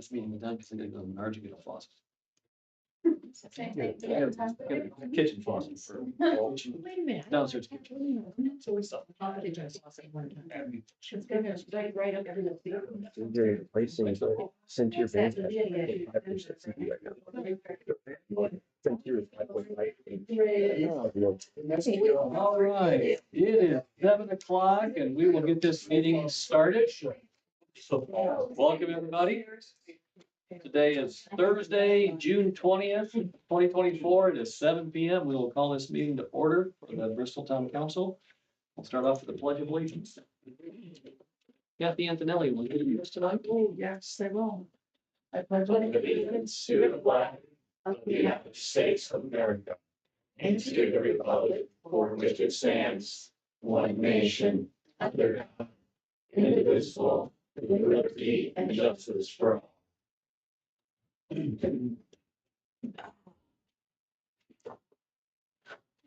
this meeting done because I gotta go to Menards to get a faucet. Same Yeah, thing. I gotta get a kitchen faucet for Wait a minute. downstairs. So we saw the property just lost it one time. She's gonna right up every. They're replacing Cynthia Van. Cynthia is 5.5. All right, it is 7 o'clock and we will get this meeting started. So, welcome everybody. Today is Thursday, June 20th, 2024. It is 7 p.m. We will call this meeting to order for the Bristol Town Council. We'll start off with the Pledge of Allegiance. Kathy Antonelli, will you lead us tonight? Oh, yes, they will. I pledge allegiance to the flag of the United States of America and to the republic for which it stands, one nation, under God, indivisible, with liberty and justice for all.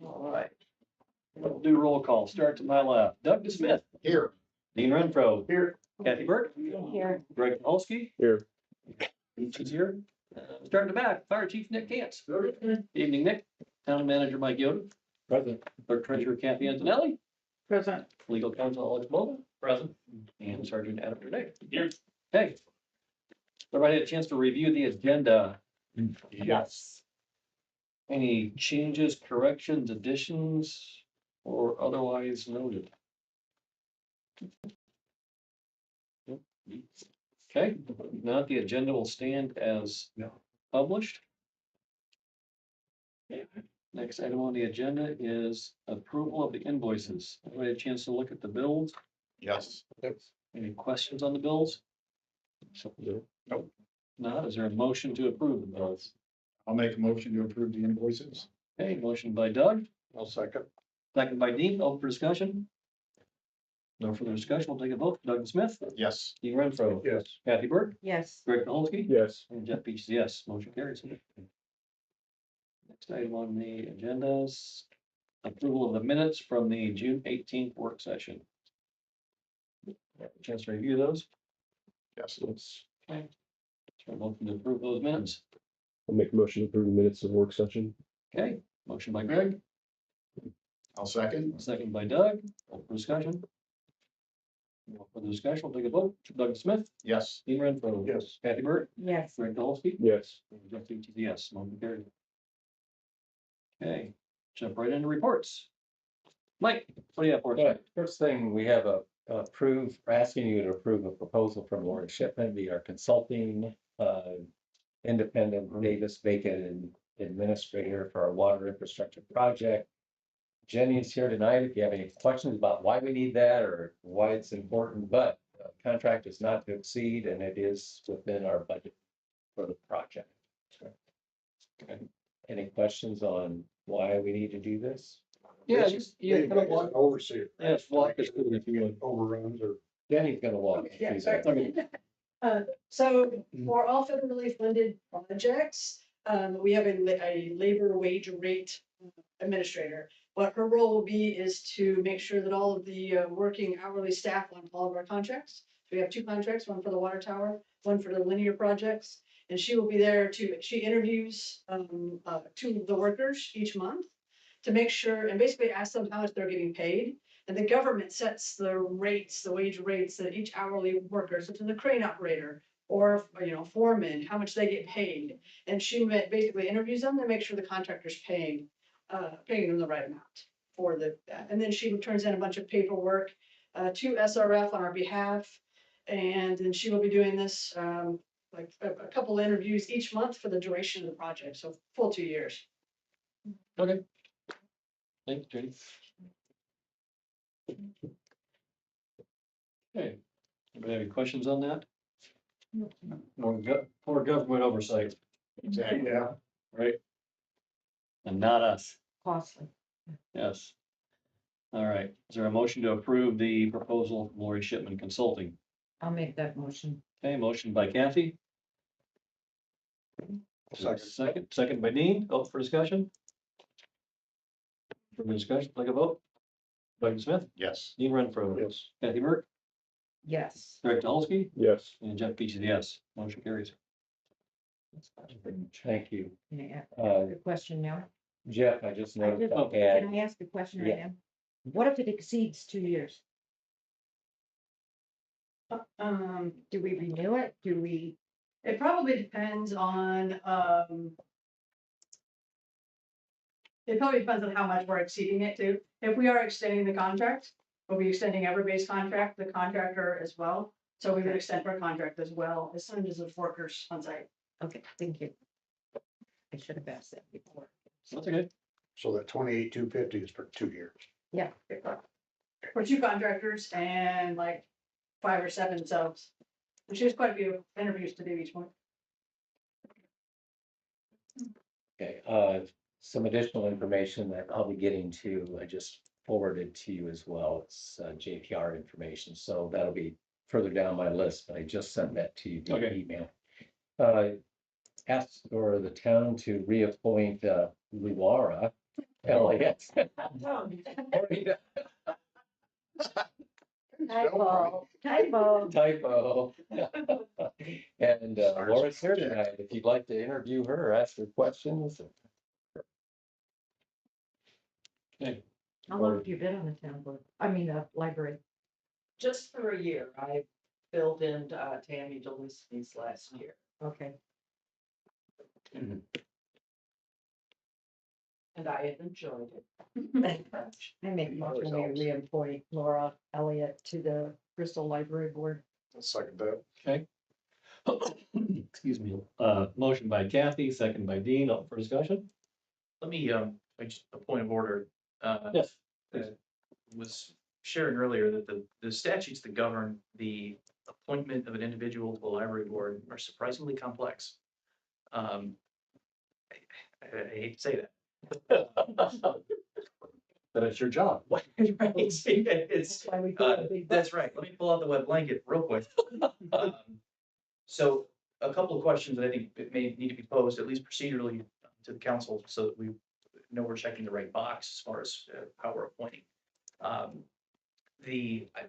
All right. We'll do roll call. Start to my left. Doug DeSmith. Here. Dean Renfro. Here. Kathy Burke. Here. Greg Polsky. Here. She's here. Starting to back, Fire Chief Nick Cantz. Evening, Nick. Town Manager Mike Yoder. Present. Clerk Treasurer Kathy Antonelli. Present. Legal Counsel Alex Bova. Present. And Sergeant Adam Renee. Here. Hey. Everybody had a chance to review the agenda. Yes. Any changes, corrections, additions, or otherwise noted? Okay, if not, the agenda will stand as published. Next item on the agenda is approval of the invoices. Everybody had a chance to look at the bills? Yes. Any questions on the bills? Nope. Not, is there a motion to approve the bills? I'll make a motion to approve the invoices. Okay, motion by Doug, I'll second. second by Dean, open for discussion. No further discussion, we'll take a vote. Doug Smith, Yes. Dean Renfro, Yes. Kathy Burke, Yes. Greg Dolsky, Yes. and Jeff Beach, yes, motion carries. Next item on the agenda is approval of the minutes from the June 18th work session. Chance to review those? Yes. Okay. So motion to approve those minutes. I'll make a motion to approve the minutes of work session. Okay, motion by Greg, I'll second. second by Doug, open for discussion. No further discussion, we'll take a vote. Doug Smith, Yes. Dean Renfro. Yes. Kathy Burke, Yes. Greg Dolsky. Yes. And Jeff Beach, yes, motion carried. Okay, jump right into reports. Mike, what do you have for us? Yeah, first thing, we have we're asking you to approve a proposal from Lauren Shipman, be our consulting, independent Davis Bacon administrator for our water infrastructure project. Jenny is here tonight. If you have any questions about why we need that or why it's important, but contract is not to exceed and it is within our budget for the project. Okay. Any questions on why we need to do this? Yeah, just, yeah, kind of walk, Oversee it. yes, walk us through if you would. Overruns or. Jenny's gonna walk us Yeah, through sorry. that. So for all federally funded projects, we have a labor wage rate administrator. What her role will be is to make sure that all of the working hourly staff on all of our contracts. So we have 2 contracts, one for the water tower, one for the linear projects. And she will be there she interviews 2 of the workers each month to make sure, and basically ask them how much they're getting paid. And the government sets the rates, the wage rates that each hourly worker, such as a crane operator or, foreman, how much they get paid. And she basically interviews them to make sure the contractor's paying them the right amount for that. And then she turns in a bunch of paperwork to SRF on our behalf. And then she will be doing this, like a couple interviews each month for the duration of the project, so full 2 years. Okay. Thanks, Jenny. Okay, anybody have any questions on that? More government oversight, Exactly. Yeah. right? And not us, Costly. yes. All right, is there a motion to approve the proposal from Lori Shipman Consulting? I'll make that motion. Okay, motion by Kathy. Second by Dean, vote for discussion. For discussion, take a vote. Doug Smith, Yes. Dean Renfro. Yes. Kathy Burke, Yes. Greg Dolsky, Yes. and Jeff Beach, yes, motion carries. Thank you. Can I ask Uh, a question now? Jeff, I just noticed I Can had, I ask a question right Yeah. now? What if it exceeds 2 years? Do we renew it? Do we, It probably depends on, it probably depends on how much we're exceeding it too. If we are extending the contract, we'll be extending Everbay's contract, the contractor as well. So we would extend our contract as well as soon as the workers on site. okay, thank you. I should have asked that before. That's okay. So that 28,250 is for 2 years. Yeah, For two contractors and like 5 or 7 subs. Which is quite a few interviews to do each one. okay, some additional information that I'll be getting to, I just forwarded to you as well. It's JPR information, so that'll be further down my list, but I just sent that to you via Okay. email. Asked for the town to reappoint Luara Elliott. typo. Typo. And Laura's here tonight. If you'd like to interview her, ask her questions. How long have you been on the town board? I mean, the library. Just for a year. I filled in Tammy Delisky's last year. Okay, And I have enjoyed it. I make a motion we reappoint Laura Elliott to the Bristol Library Board. I'll second that. Excuse me. Motion by Kathy, second by Dean, up for discussion? Let me, just a point of order. Yes. Was sharing earlier that the statutes that govern the appointment of an individual to the library board are surprisingly complex. I hate to say that. But it's your job. Right, it's, Why we call it a big book. that's right. Let me pull out the wet blanket real quick. So a couple of questions that I think that may need to be posed, at least procedurally to the council, so that we know we're checking the right box as far as how we're appointing.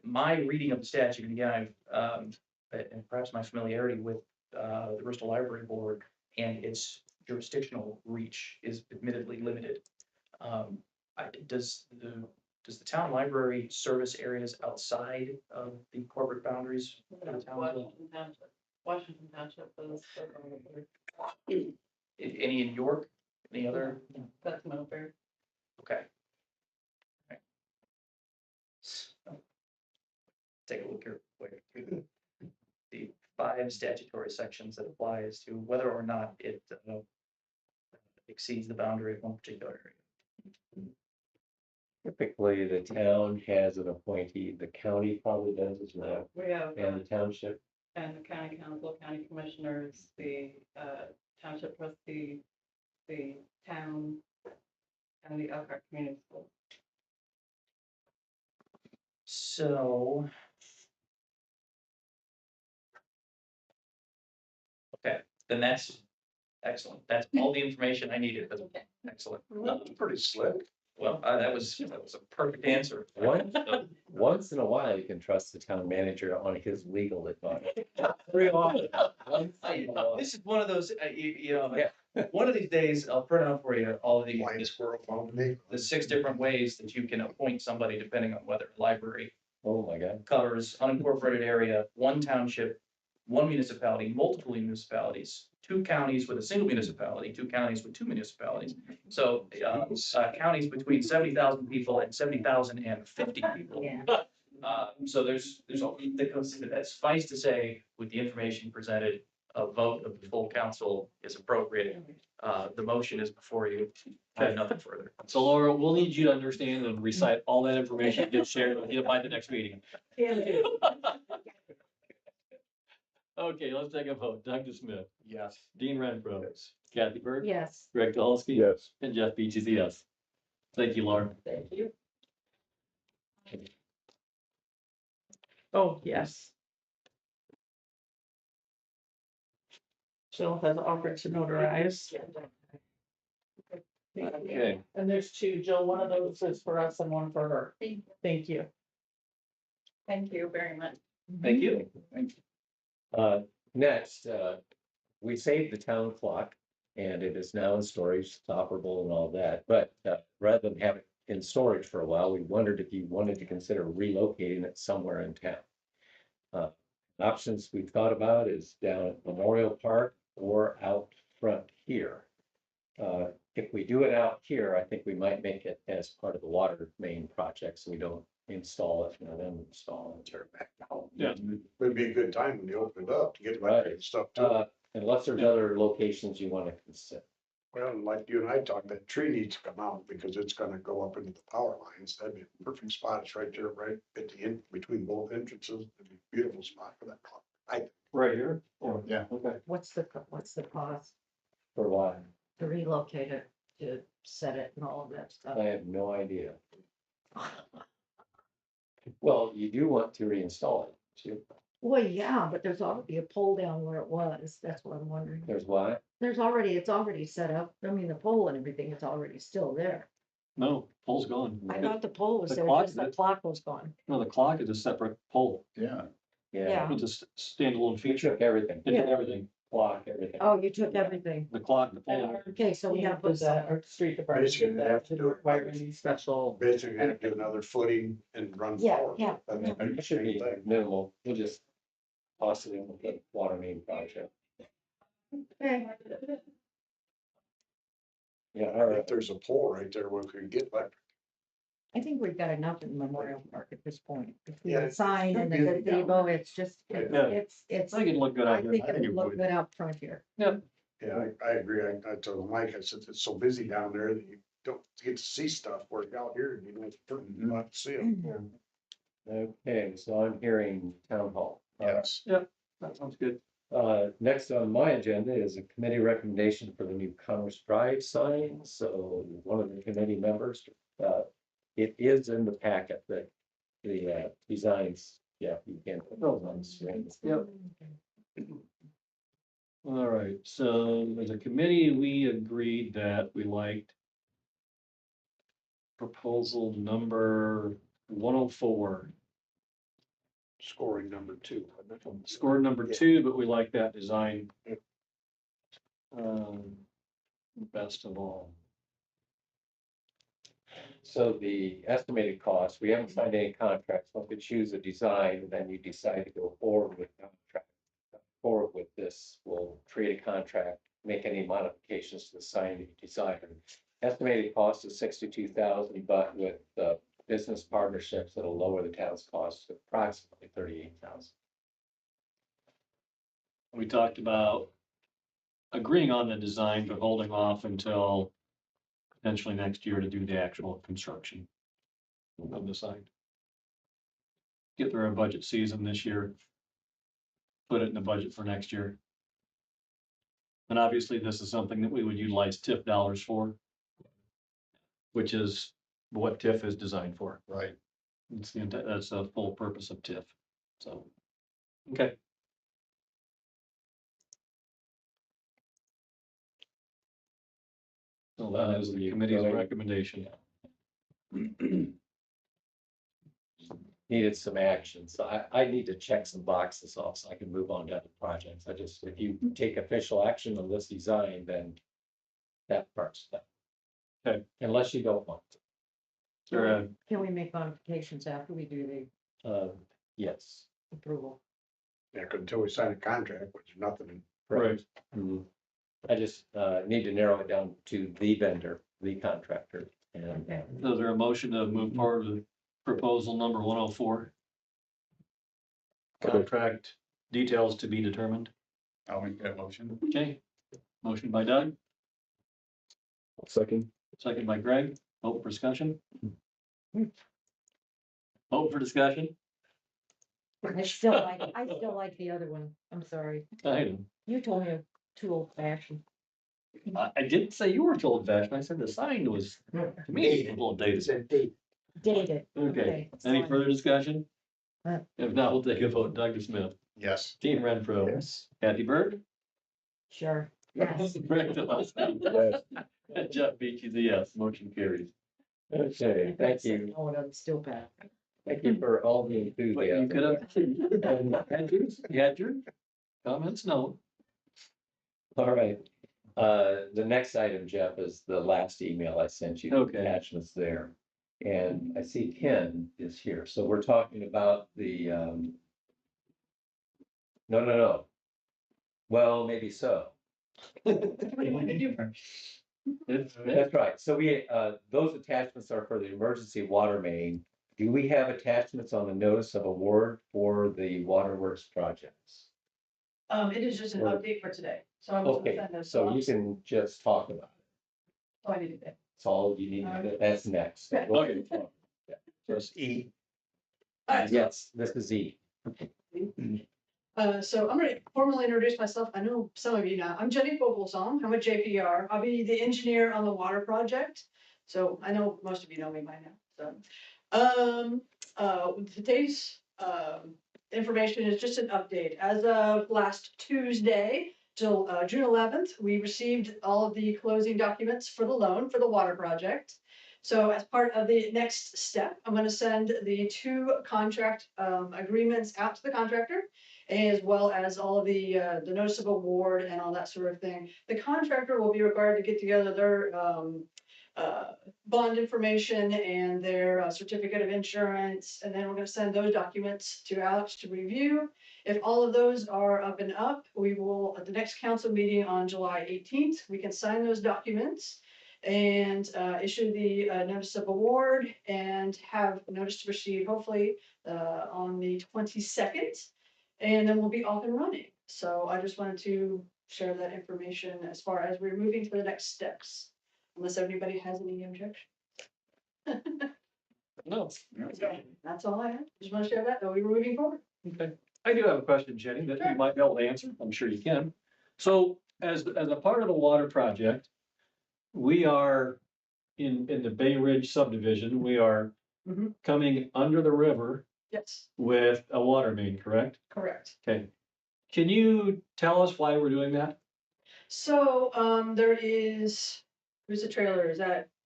My reading of the statute, and again, and perhaps my familiarity with the Bristol Library Board and its jurisdictional reach is admittedly limited. Does the town library service areas outside of the corporate boundaries of the town? Washington Township is. Any in York? Any other? That's Middlebury. Okay. Right. Take a look here quick. The 5 statutory sections that apply as to whether or not it exceeds the boundary of one particular area. Typically, the town has an appointee, the county probably does as well, We have, and the township. and the county council, county commissioners, the township trustee, the town, and the Elkhart Community School. So. Okay, then that's excellent. That's all the information I needed. That's excellent. That's pretty slick. Well, that was a perfect answer. Once in a while, you can trust the town manager on his legal advice. Very often. Once in a while. This is one of those, Yeah. one of these days, I'll print out for you all of Blind squirrel found me. the 6 different ways that you can appoint somebody depending on whether a library Oh, my God. covers unincorporated area, 1 township, 1 municipality, multiple municipalities, 2 counties with a single municipality, 2 counties with 2 municipalities. So, counties between 70,000 people and 70,050 people. Yeah. So there's a lot that goes into that. Suffice to say, with the information presented, a vote of the full council is appropriate. The motion is before you. Nothing further. So Laura, we'll need you to understand and recite all that information get shared with you by the next meeting. Okay, let's take a vote. Doug Smith, Yes. Dean Renfro, Kathy Burke, Yes, Greg Dolsky. Yes. And Jeff Beach is a yes. Thank you, Laura. Thank you. Oh, yes. Jill has offered to notarize. Okay. And there's 2, Jill, one of those is for us and one for her. Thank you. Thank you very much. Thank you. Next, we saved the town clock and it is now in storage, it's operable and all that. But rather than have it in storage for a while, we wondered if you wanted to consider relocating it somewhere in town. Options we've thought about is down at Memorial Park or out front here. If we do it out here, I think we might make it as part of the water main project, so we don't install it and then install and turn it back down. Yeah. It'd be a good time when you open it up to get electric and stuff too. Unless there's other locations you want to consider. Well, like you and I talked, that tree needs to come out because it's gonna go up into the power lines. That'd be a perfect spot. It's right there, right at the end, between both entrances. It'd be a beautiful spot for that clock. Right here? Yeah. Okay. What's the cost For why? to relocate it, to set it and all of that stuff? I have no idea. Well, you do want to reinstall it. too. Well, yeah, but there's already a pole down where it was. That's what I'm wondering. There's why? It's already set up. I mean, the pole and everything is already still there. No, pole's gone. I thought the pole was The there, clock just the is- clock was gone. No, the clock is a separate pole. Yeah. Yeah, It's a standalone we feature. took everything, It did Yeah. everything. clock, everything. Oh, you took everything. The clock, the pole. Okay, so we have to put that. Our street department Basically, did they that, have to didn't do it. require any special. Basically, have to do another footing and run Yeah, forward. yeah, That's yeah. the It should be same thing. minimal, we'll just toss it in with the water main project. Okay. Yeah, all right. If there's a pole right there, we could get electric. I think we've got enough in Memorial Park at this point. Between Yeah, the it's sign and the beautiful down gazebo, it's just, Yeah. it's, I think it'd look good I out here. think I it think would it look would. good out front here. Yeah, I agree. I told Mike, I said, it's so busy down there that you don't get to see stuff, where out here, you know, it's pretty much to see them. Okay, so I'm hearing town hall. Yes. That sounds good. Next on my agenda is a committee recommendation for the new Commerce Drive sign. So one of the committee members, it is in the packet that the designs, yeah, you can put those on the screen. Yep. All right, so as a committee, we agreed that we liked proposal number 104, Scoring number 2. score number 2, but we like that design. Best of all. So the estimated cost, we haven't signed any contracts, one could choose a design, and then you decide to go forward with contract. Forward with this, we'll create a contract, make any modifications to the sign that you desire. Estimated cost is 62,000, but with business partnerships, it'll lower the town's cost to approximately 38,000. We talked about agreeing on the design, but holding off until potentially next year to do the actual construction of the site. Get through our budget season this year. Put it in the budget for next year. And obviously, this is something that we would utilize TIF dollars for, which is what TIF is designed for. Right. That's the full purpose of TIF. So, okay. So that is the committee's recommendation. Needed some action, so I need to check some boxes off so I can move on to other projects. If you take official action on this design, then that part's done. Okay. Unless you don't want to. Sure, Can we make modifications after we do the Yes. approval? Yeah, 'cause until we sign a contract, which is nothing. right. Mhm. I just need to narrow it down to the vendor, the contractor, and Okay. So is there a motion to move forward with proposal number 104? Contract details to be determined. I'll make that motion. Okay. Motion by Doug, Second. second by Greg. Vote for discussion. Vote for discussion. I still like the other one. I'm sorry. You told me I'm too old fashioned. I didn't say you were too old fashioned. I said the sign was, to me, a little dated. Dated. Okay, it's any fine. further discussion? Uh. If not, we'll take a vote. Dr. Smith, Yes. Gene Renfro, Yes. Kathy Bird, Sure. Yes. Greg Phillips, Yes. and Jeff Beach is a yes. Motion carries. okay, thank you. Oh, I'm still back. Thank you for all the But you enthusiasm. could have, you had your comments, no. All right. The next item, Jeff, is the last email I sent you. the Okay. Attachments there. And I see Ken is here. So we're talking about the, no. Well, maybe so. What do you want to do first? That's right. So those attachments are for the emergency water main. Do we have attachments on the notice of award for the waterworks projects? It is just an Or- update for today, so I was gonna Okay, send those. so you can just talk about it. Oh, I need to do. That's all you need. to do. That's next. Okay. Just E. All right, so Yes, this is E. So I'm gonna formally introduce myself. I know some of you now. I'm Jenny Vogelsong. I'm with JPR. I'll be the engineer on the water project. So I know most of you know me by now, so. Today's, information is just an update. As of last Tuesday, till, June 11th, we received all of the closing documents for the loan for the water project. So as part of the next step, I'm gonna send the 2 contract, agreements out to the contractor, as well as all of the notice of award and all that sort of thing. The contractor will be required to get together their, bond information and their certificate of insurance, and then we're gonna send those documents to Alex to review. If all of those are up and up, we will, at the next council meeting on July 18th, we can sign those documents and issue the notice of award and have notice to proceed hopefully on the 22nd. And then we'll be off and running. So I just wanted to share that information as far as we're moving to the next steps, unless anybody has any objection. No. So that's all I have. Just want to share that, though we were moving forward. Okay. I do have a question, Jenny, that you might be able to answer. I'm sure you can. So as a part of the water project, we are in the Bay Ridge subdivision, we are Mhm. coming under the river Yes, with a water main, correct? correct. Okay. Can you tell us why we're doing that? So there is, who's the trailer?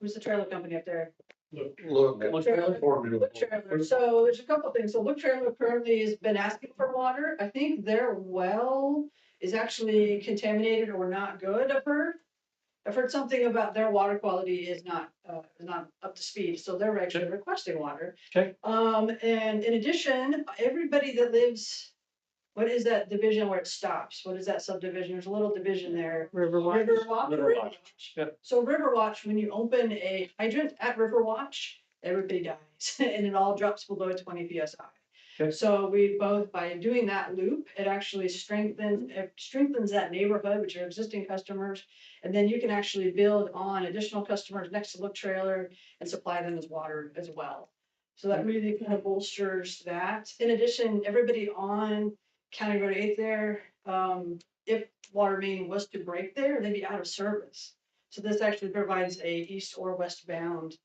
Who's the trailer company up there? Look. Look Trailer. Formula. Look Trailer. So there's a couple things. So Look Trailer currently has been asking for water. I think their well is actually contaminated or not good, I've heard something about their water quality is not up to speed, so they're actually requesting water. Okay. And in addition, everybody that lives, what is that division where it stops? What is that subdivision? There's a little division there. Riverwatch. Riverwatch, yep. So Riverwatch, when you open a hydrant at Riverwatch, everybody dies and it all drops below 20 PSI. Okay. So we both, by doing that loop, it actually strengthens that neighborhood, which are existing customers. And then you can actually build on additional customers next to Look Trailer and supply them as water as well. So that really kind of bolsters that. In addition, everybody on County Road 8 there, if water main was to break there, they'd be out of service. So this actually provides a east or westbound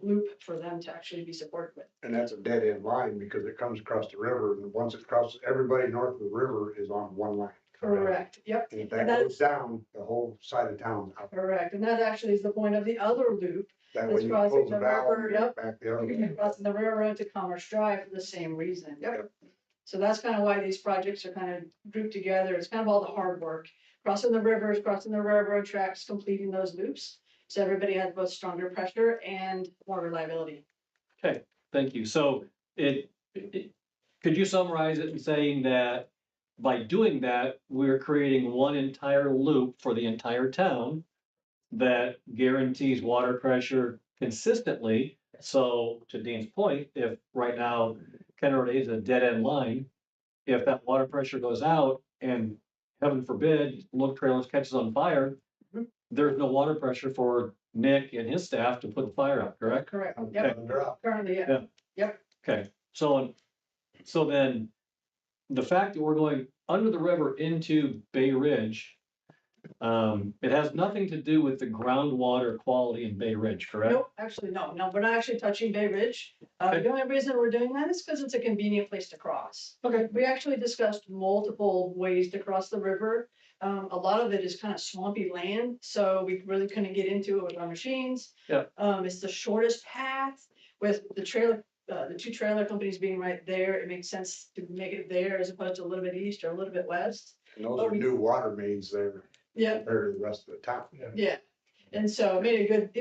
loop for them to actually be supported with. And that's a dead end line because it comes across the river, and once it crosses, everybody north of the river is on one line. Correct, yep, And if And that that's- goes down, the whole side of town. correct. And that actually is the point of the other loop, That That's way you crossing close the the valve river, and yep. back the other way. crossing the railroad to Commerce Drive for the same reason. Yep. So that's kind of why these projects are kind of grouped together. It's kind of all the hard work. Crossing the rivers, crossing the railroad tracks, completing those loops. So everybody has both stronger pressure and more reliability. Okay, thank you. So could you summarize it in saying that by doing that, we're creating one entire loop for the entire town that guarantees water pressure consistently? So to Dean's point, if right now County Road 8 is a dead end line, if that water pressure goes out and heaven forbid, Look Trailers catches on fire, Mhm. there's no water pressure for Nick and his staff to put the fire out, correct? Correct. Okay. Yep. Currently, yeah. Okay, so then the fact that we're going under the river into Bay Ridge, it has nothing to do with the groundwater quality in Bay Ridge, correct? Nope, actually, no, we're not actually touching Bay Ridge. Okay. The only reason we're doing that is because it's a convenient place to cross. Okay. We actually discussed multiple ways to cross the river. A lot of it is kind of swampy land, so we really couldn't get into it with our machines. Yeah. It's the shortest path with the trailer, the 2 trailer companies being right there. It makes sense to make it there as opposed to a little bit east or a little bit west. And those are new water mains there. Yeah, compared to the rest of the town. yeah. And so it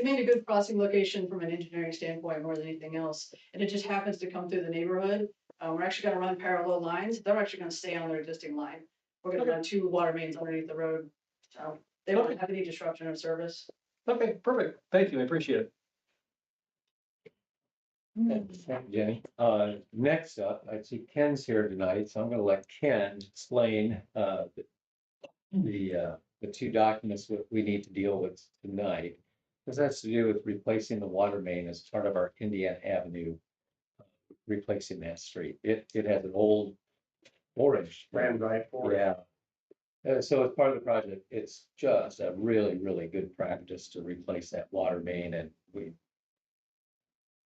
made a good crossing location from an engineering standpoint more than anything else. And it just happens to come through the neighborhood. We're actually gonna run parallel lines. They're actually gonna stay on their existing line. We're gonna run two water mains underneath the road. So they won't have any disruption of service. Okay, perfect. Thank you. I appreciate it. Thank you, Jenny. Next up, I see Ken's here tonight, so I'm gonna let Ken explain, the two documents that we need to deal with tonight. This has to do with replacing the water main as part of our Indiana Avenue, replacing that street. It has an old orange. Ran right for it. Yeah. So as part of the project, it's just a really, really good practice to replace that water main, and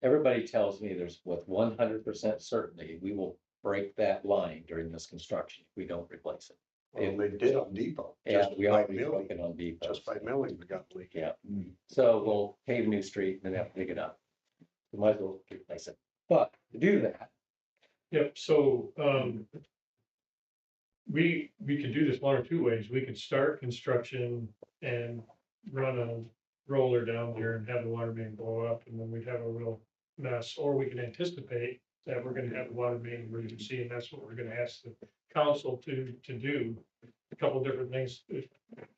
everybody tells me there's with 100% certainty, we will break that line during this construction if we don't replace it. Well, they did on Depot. Yeah, just we by already milling, broken on Depot. Just by milling, we got leaked. Yeah, so we'll pave a new street and then have to dig it up. We might as well replace it, but to do that, Yep, so, we could do this one or two ways. We could start construction and run a roller down there and have the water main blow up, and then we'd have a real mess. Or we can anticipate that we're gonna have a water main emergency, and that's what we're gonna ask the council to do. A couple different things,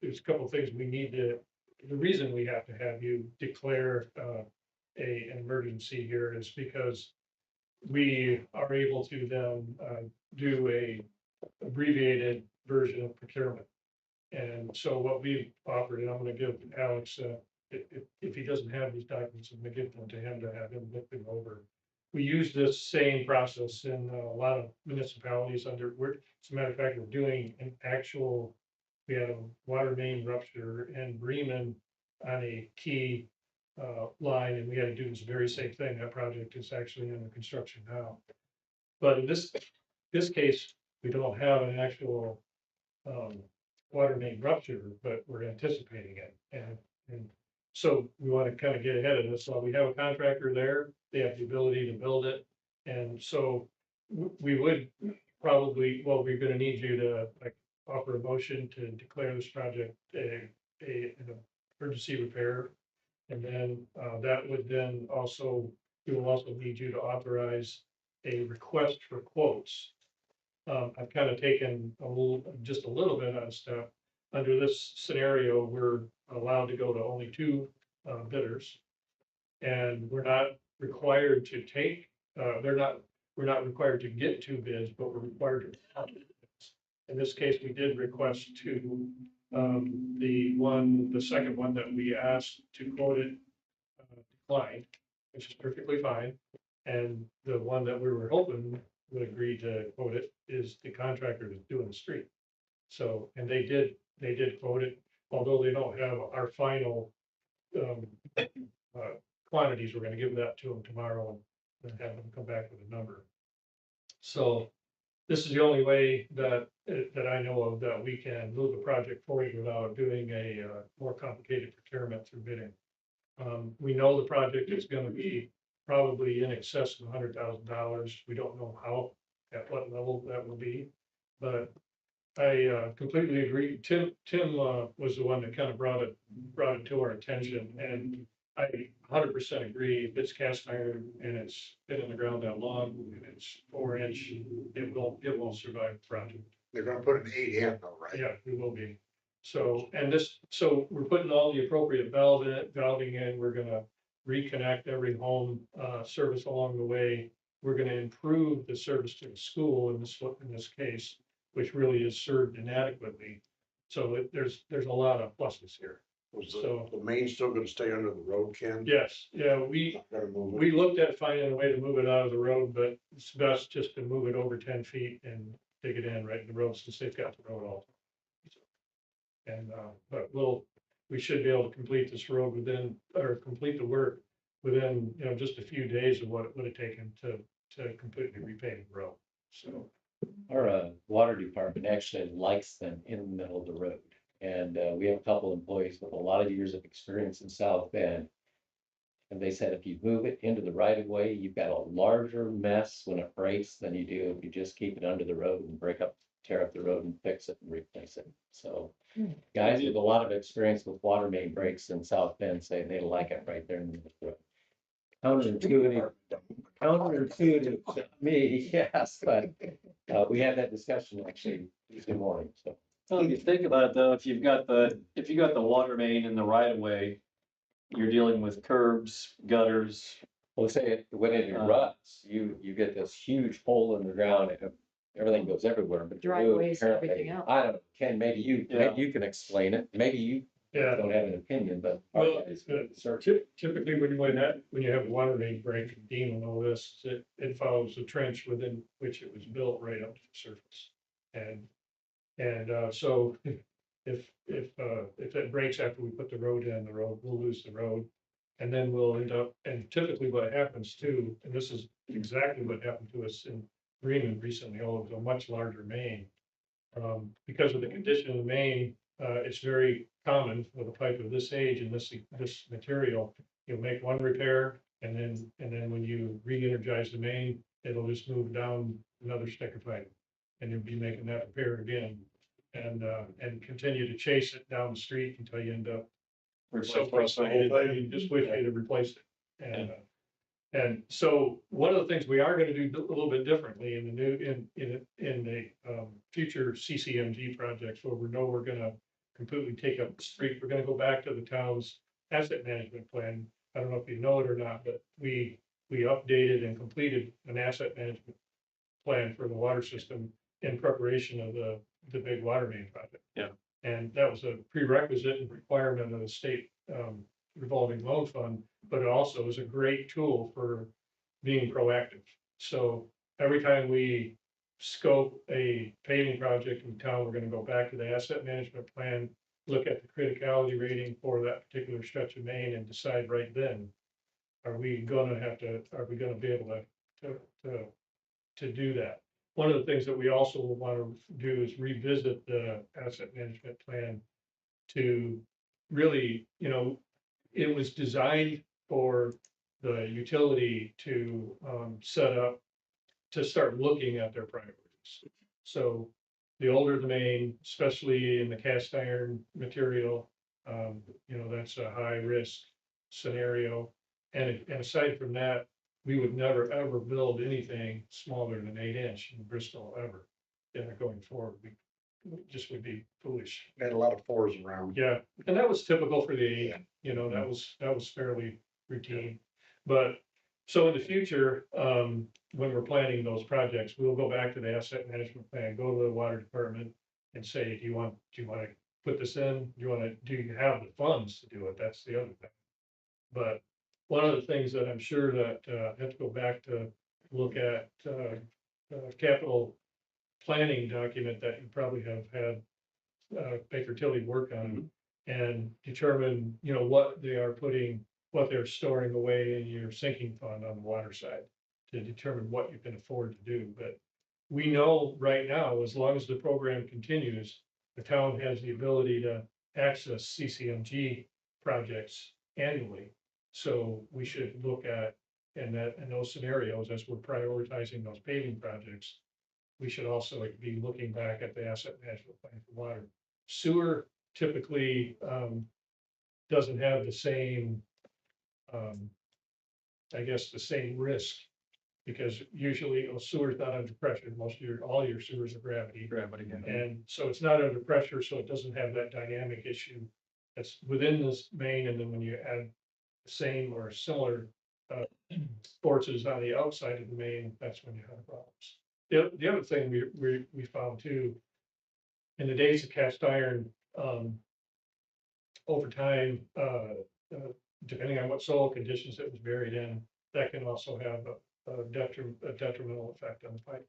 there's a couple things we need to, the reason we have to have you declare, an emergency here is because we are able to then, do a abbreviated version of procurement. And so what we offered, and I'm gonna give Alex, if he doesn't have these documents, I'm gonna give them to him to have him look them over. We use this same process in a lot of municipalities as a matter of fact, we're doing an actual, we had a water main rupture in Bremen on a key line, and we had to do this very same thing. That project is actually under construction now. But in this case, we don't have an actual water main rupture, but we're anticipating it. And so we want to kind of get ahead of this. So we have a contractor there, they have the ability to build it. And so we would probably, well, we're gonna need you to like offer a motion to declare this project an emergency repair. And then that would then also, we will also need you to authorize a request for quotes. I've kind of taken just a little bit of stuff. Under this scenario, we're allowed to go to only two bidders. And we're not required to take, we're not required to get two bids, but we're required to. In this case, we did request two. The second one that we asked to quote it declined, which is perfectly fine. And the one that we were hoping would agree to quote it is the contractor that's doing the street. So, and they did quote it, although they don't have our final quantities. We're gonna give that to them tomorrow and have them come back with a number. So this is the only way that I know of that we can move a project forward without doing a more complicated procurement through bidding. We know the project is gonna be probably in excess of $100,000. We don't know how, at what level that will be, but I completely agree. Tim was the one that kind of brought it to our attention, and I 100% agree. If it's cast iron and it's been in the ground that long, and it's 4-inch, it won't survive the project. They're gonna put an 8 in though, right? Yeah, we will be. So, so we're putting all the appropriate valving in. We're gonna reconnect every home service along the way. We're gonna improve the service to the school in this case, which really is served inadequately. So there's a lot of pluses here. Was So- the main still gonna stay under the road, Ken? Yes, yeah, we Not gonna move it? We looked at finding a way to move it out of the road, but it's best just to move it over 10 feet and dig it in right in the road since they've got the road all. And, but we should be able to complete this road complete the work within, just a few days of what it would have taken to completely repave the road. So, our water department actually likes them in the middle of the road. And we have a couple employees with a lot of years of experience in South Bend. And they said, if you move it into the right of way, you've got a larger mess when it breaks than you do if you just keep it under the road and break up tear up the road and fix it and replace it. So guys with a lot of experience with water main breaks in South Bend say they like it right there in the road. Counterintuitive to me, yes, but we had that discussion actually Tuesday morning, so. Well, if you think about it though, if you got the water main in the right of way, you're dealing with curbs, gutters. Well, say when it erupts, you get this huge hole in the ground and everything goes everywhere, but the road Driveways, apparently, everything else. I don't know, Ken, maybe you can explain it, maybe you Yeah. don't have an opinion, but. Well, typically when you have a water main break, Dean will know this, it follows the trench within which it was built right up to the surface. So if it breaks after we put the road in, we'll lose the road. And then we'll end up, and typically what happens too, and this is exactly what happened to us in Greenland recently, although it was a much larger main. Because of the condition of the main, it's very common with a pipe of this age and this material, you'll make one repair and then when you re-energize the main, it'll just move down another stick of pipe. And you'll be making that repair again and continue to chase it down the street until you end up so frustrated that you just wish you'd have replaced it. And so one of the things we are gonna do a little bit differently in the future CCMG projects where we know we're gonna completely take up the street, we're gonna go back to the town's asset management plan. I don't know if you know it or not, but we updated and completed an asset management plan for the water system in preparation of the big water main project. Yeah. And that was a prerequisite and requirement of the state revolving loan fund, but it also is a great tool for being proactive. So every time we scope a paving project in town, we're gonna go back to the asset management plan, look at the criticality rating for that particular stretch of main and decide right then, are we gonna be able to do that? One of the things that we also will want to do is revisit the asset management plan to really, it was designed for the utility to set up, to start looking at their priorities. So the older the main, especially in the cast iron material, that's a high risk scenario. And aside from that, we would never, ever build anything smaller than 8-inch in Bristol ever. Going forward, we just would be foolish. Had a lot of fours around. Yeah, and that was typical for the age, that was fairly routine. But, so in the future, when we're planning those projects, we'll go back to the asset management plan, go to the water department and say, do you want to put this in? Do you have the funds to do it? That's the other thing. But one of the things that I'm sure that I have to go back to look at capital planning document that you probably have had Baker Tilly work on and determine, what they're storing away in your sinking fund on the water side to determine what you can afford to do. But we know right now, as long as the program continues, the town has the ability to access CCMG projects annually. So we should look at, in those scenarios, as we're prioritizing those paving projects, we should also be looking back at the asset management plan for water. Sewer typically doesn't have the same, the same risk. Because usually sewer is not under pressure. All your sewers are gravity. And so it's not under pressure, so it doesn't have that dynamic issue that's within this main. And then when you add the same or similar forces on the outside of the main, that's when you have problems. The other thing we found too, in the days of cast iron, over time, depending on what soil conditions it was buried in, that can also have a detrimental effect on the pipe.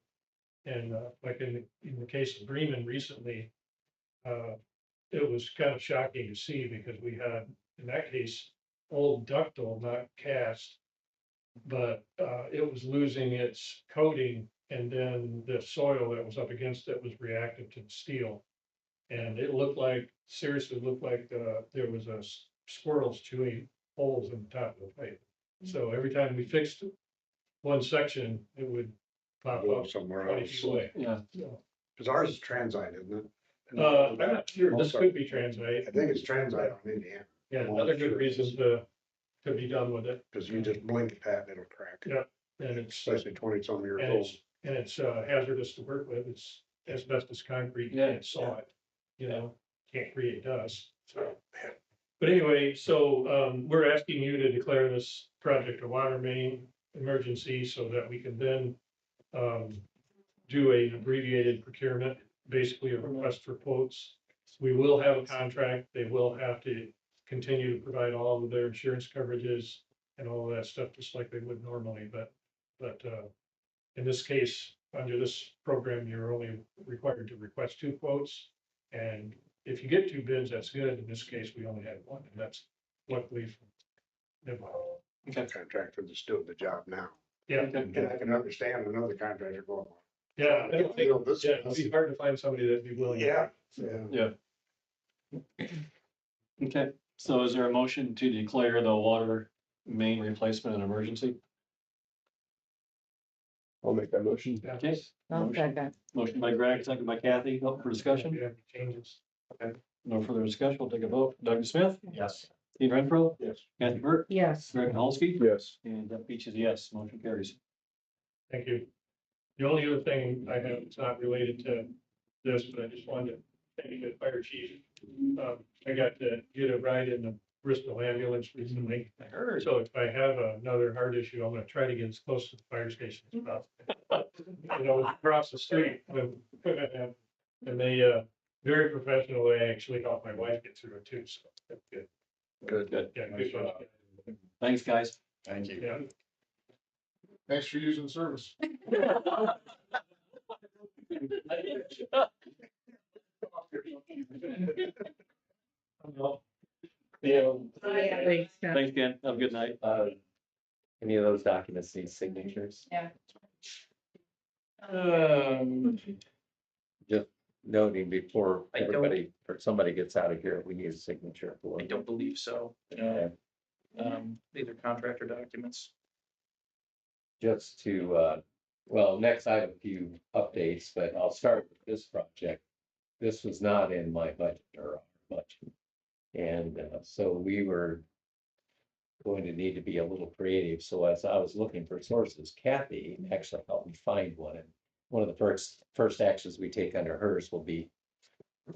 And like in the case of Bremen recently, it was kind of shocking to see because we had, in that case, old ductile, not cast, but it was losing its coating, and then the soil that was up against it was reactive to the steel. And it seriously looked like there was squirrels chewing holes in the top of the pipe. So every time we fixed one section, it would pop up somewhere 20 else. feet away. Yeah. So, Cause ours is transite, isn't it? I'm not sure, this could be transite. I think it's transite on Indiana, Yeah, another good reason to be done with it. cause you just blink at that and it'll crack, Yeah. And it's, especially 20-some years and old. it's hazardous to work with. It's asbestos concrete, you Yeah. can't saw it, can't create dust, so. But anyway, so, we're asking you to declare this project a water main emergency so that we can then, do a abbreviated procurement, basically a request for quotes. We will have a contract. They will have to continue to provide all of their insurance coverages and all of that stuff, just like they would normally, but, in this case, under this program, you're only required to request 2 quotes. And if you get 2 bids, that's good. In this case, we only had 1, and that's luckily from Nibble. Contractor that's doing the job now. Yeah, And I can understand another contractor going. yeah, I don't think, You know, this- yeah, it'd be hard to find somebody that'd be willing. Yeah. Okay, so is there a motion to declare the water main replacement an emergency? I'll make that motion. Okay. I'll Motion- second. Motion by Greg, second by Kathy, up for discussion. Yeah, changes. No further discussion, we'll take a vote. Doug Smith, Yes. Steve Renfro, Yes. Kathy Burt, Yes. Greg Dolsky, Yes. and Doug Beach is yes, motion carries. Thank you. The only other thing I have, it's not related to this, but I just wanted to thank the fire chief. I got to get a ride in the Bristol ambulance recently. I heard. So if I have another heart issue, I'm gonna try to get as close to the fire station as possible. Across the street, and they, very professional, they actually helped my wife get through it too, so that's good. Good. Yeah, good job. Thanks, guys. Thank you. Yeah. Thanks for using the service. Yeah. Thanks, Ken. Thanks, Ken. Have a good night. Any of those documents need signatures? Just noting before I don't- everybody, or somebody gets out of here, we need a signature for I it. don't believe so. Okay. These are contractor documents. Just to, well, next I have a few updates, but I'll start with this project. This was not in my budget or our budget. And so we were going to need to be a little creative. So as I was looking for sources, Kathy actually helped me find one. And one of the first actions we take under hers will be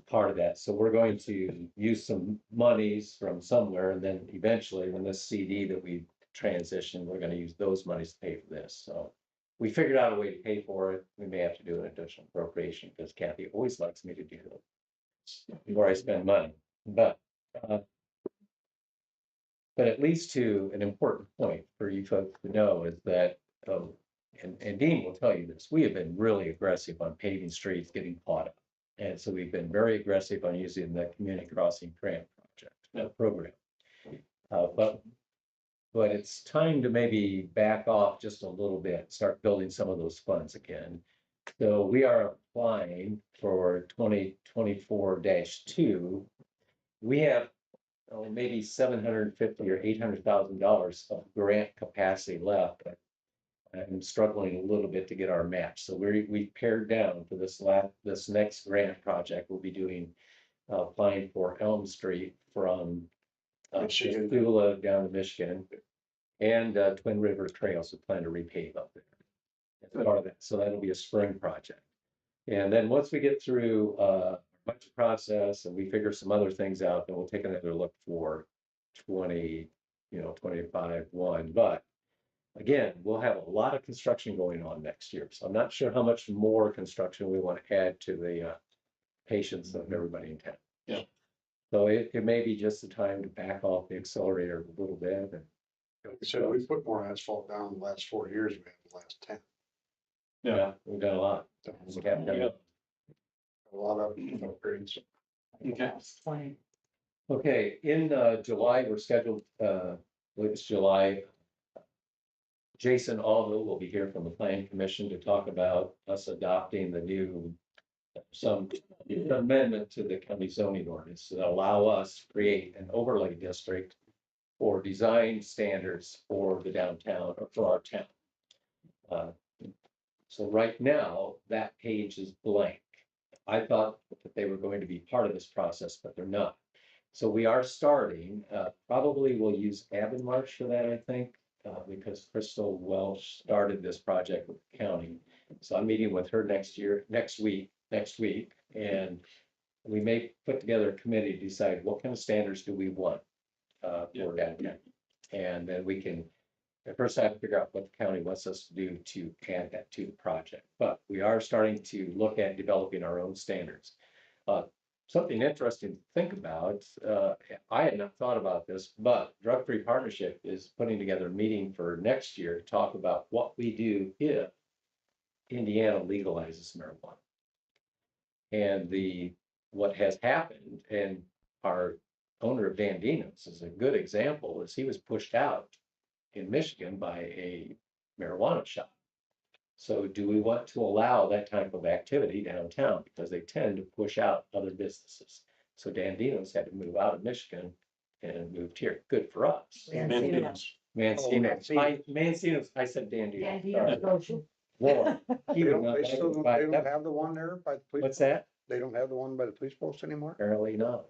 part of that. So we're going to use some monies from somewhere, and then eventually when this CD that we transition, we're gonna use those monies to pay for this. So we figured out a way to pay for it. We may have to do an additional appropriation because Kathy always likes me to do it before I spend money. But it leads to an important point for you folks to know is that, and Dean will tell you this, we have been really aggressive on paving streets, getting caught up. And so we've been very aggressive on using the community crossing grant project program. But it's time to maybe back off just a little bit, start building some of those funds again. So we are applying for 2024-2. We have maybe $750,000 or $800,000 of grant capacity left. But I'm struggling a little bit to get our match. So we pared down for this next grant project. We'll be doing applying for Elm Street from Michigan. Missoula down to Michigan, and Twin River Trails. We plan to repave up there as part of that. So that'll be a spring project. And then once we get through our budget process and we figure some other things out, then we'll take another look for 25-1. But again, we'll have a lot of construction going on next year. So I'm not sure how much more construction we want to add to the patience of everybody in town. Yeah. So it may be just the time to back off the accelerator a little bit. And So we put more asphalt down the last 4 years than we have the last 10. yeah, we've done a lot. We have done Yeah. A lot of upgrades. Okay. Twenty. Okay, in July, we're scheduled, it's July. Jason Aldo will be here from the Planning Commission to talk about us adopting the new, some amendment to the county zoning ordinance that allow us to create an overlay district for design standards for the downtown or for our town. So right now, that page is blank. I thought that they were going to be part of this process, but they're not. So we are starting, probably we'll use Avon Marsh for that, I think, because Crystal Welsh started this project with the county. So I'm meeting with her next week, and we may put together a committee to decide what kind of standards do we want for downtown. And then we can, first I have to figure out what the county wants us to do to add that to the project. But we are starting to look at developing our own standards. Something interesting to think about, I had not thought about this, but Drug Free Partnership is putting together a meeting for next year to talk about what we do if Indiana legalizes marijuana. And what has happened, and our owner of Dandinos is a good example, is he was pushed out in Michigan by a marijuana shop. So do we want to allow that type of activity downtown? Because they tend to push out other businesses. So Dandinos had to move out of Michigan and moved here. Good for us. Mancino's. Mancino's, I said Dandinos. Dandinos Goshen. Lord, he They would don't, not they like still it, don't, but they don't have the one there by the police? what's post? that? They don't have the one by the police post anymore? Apparently not.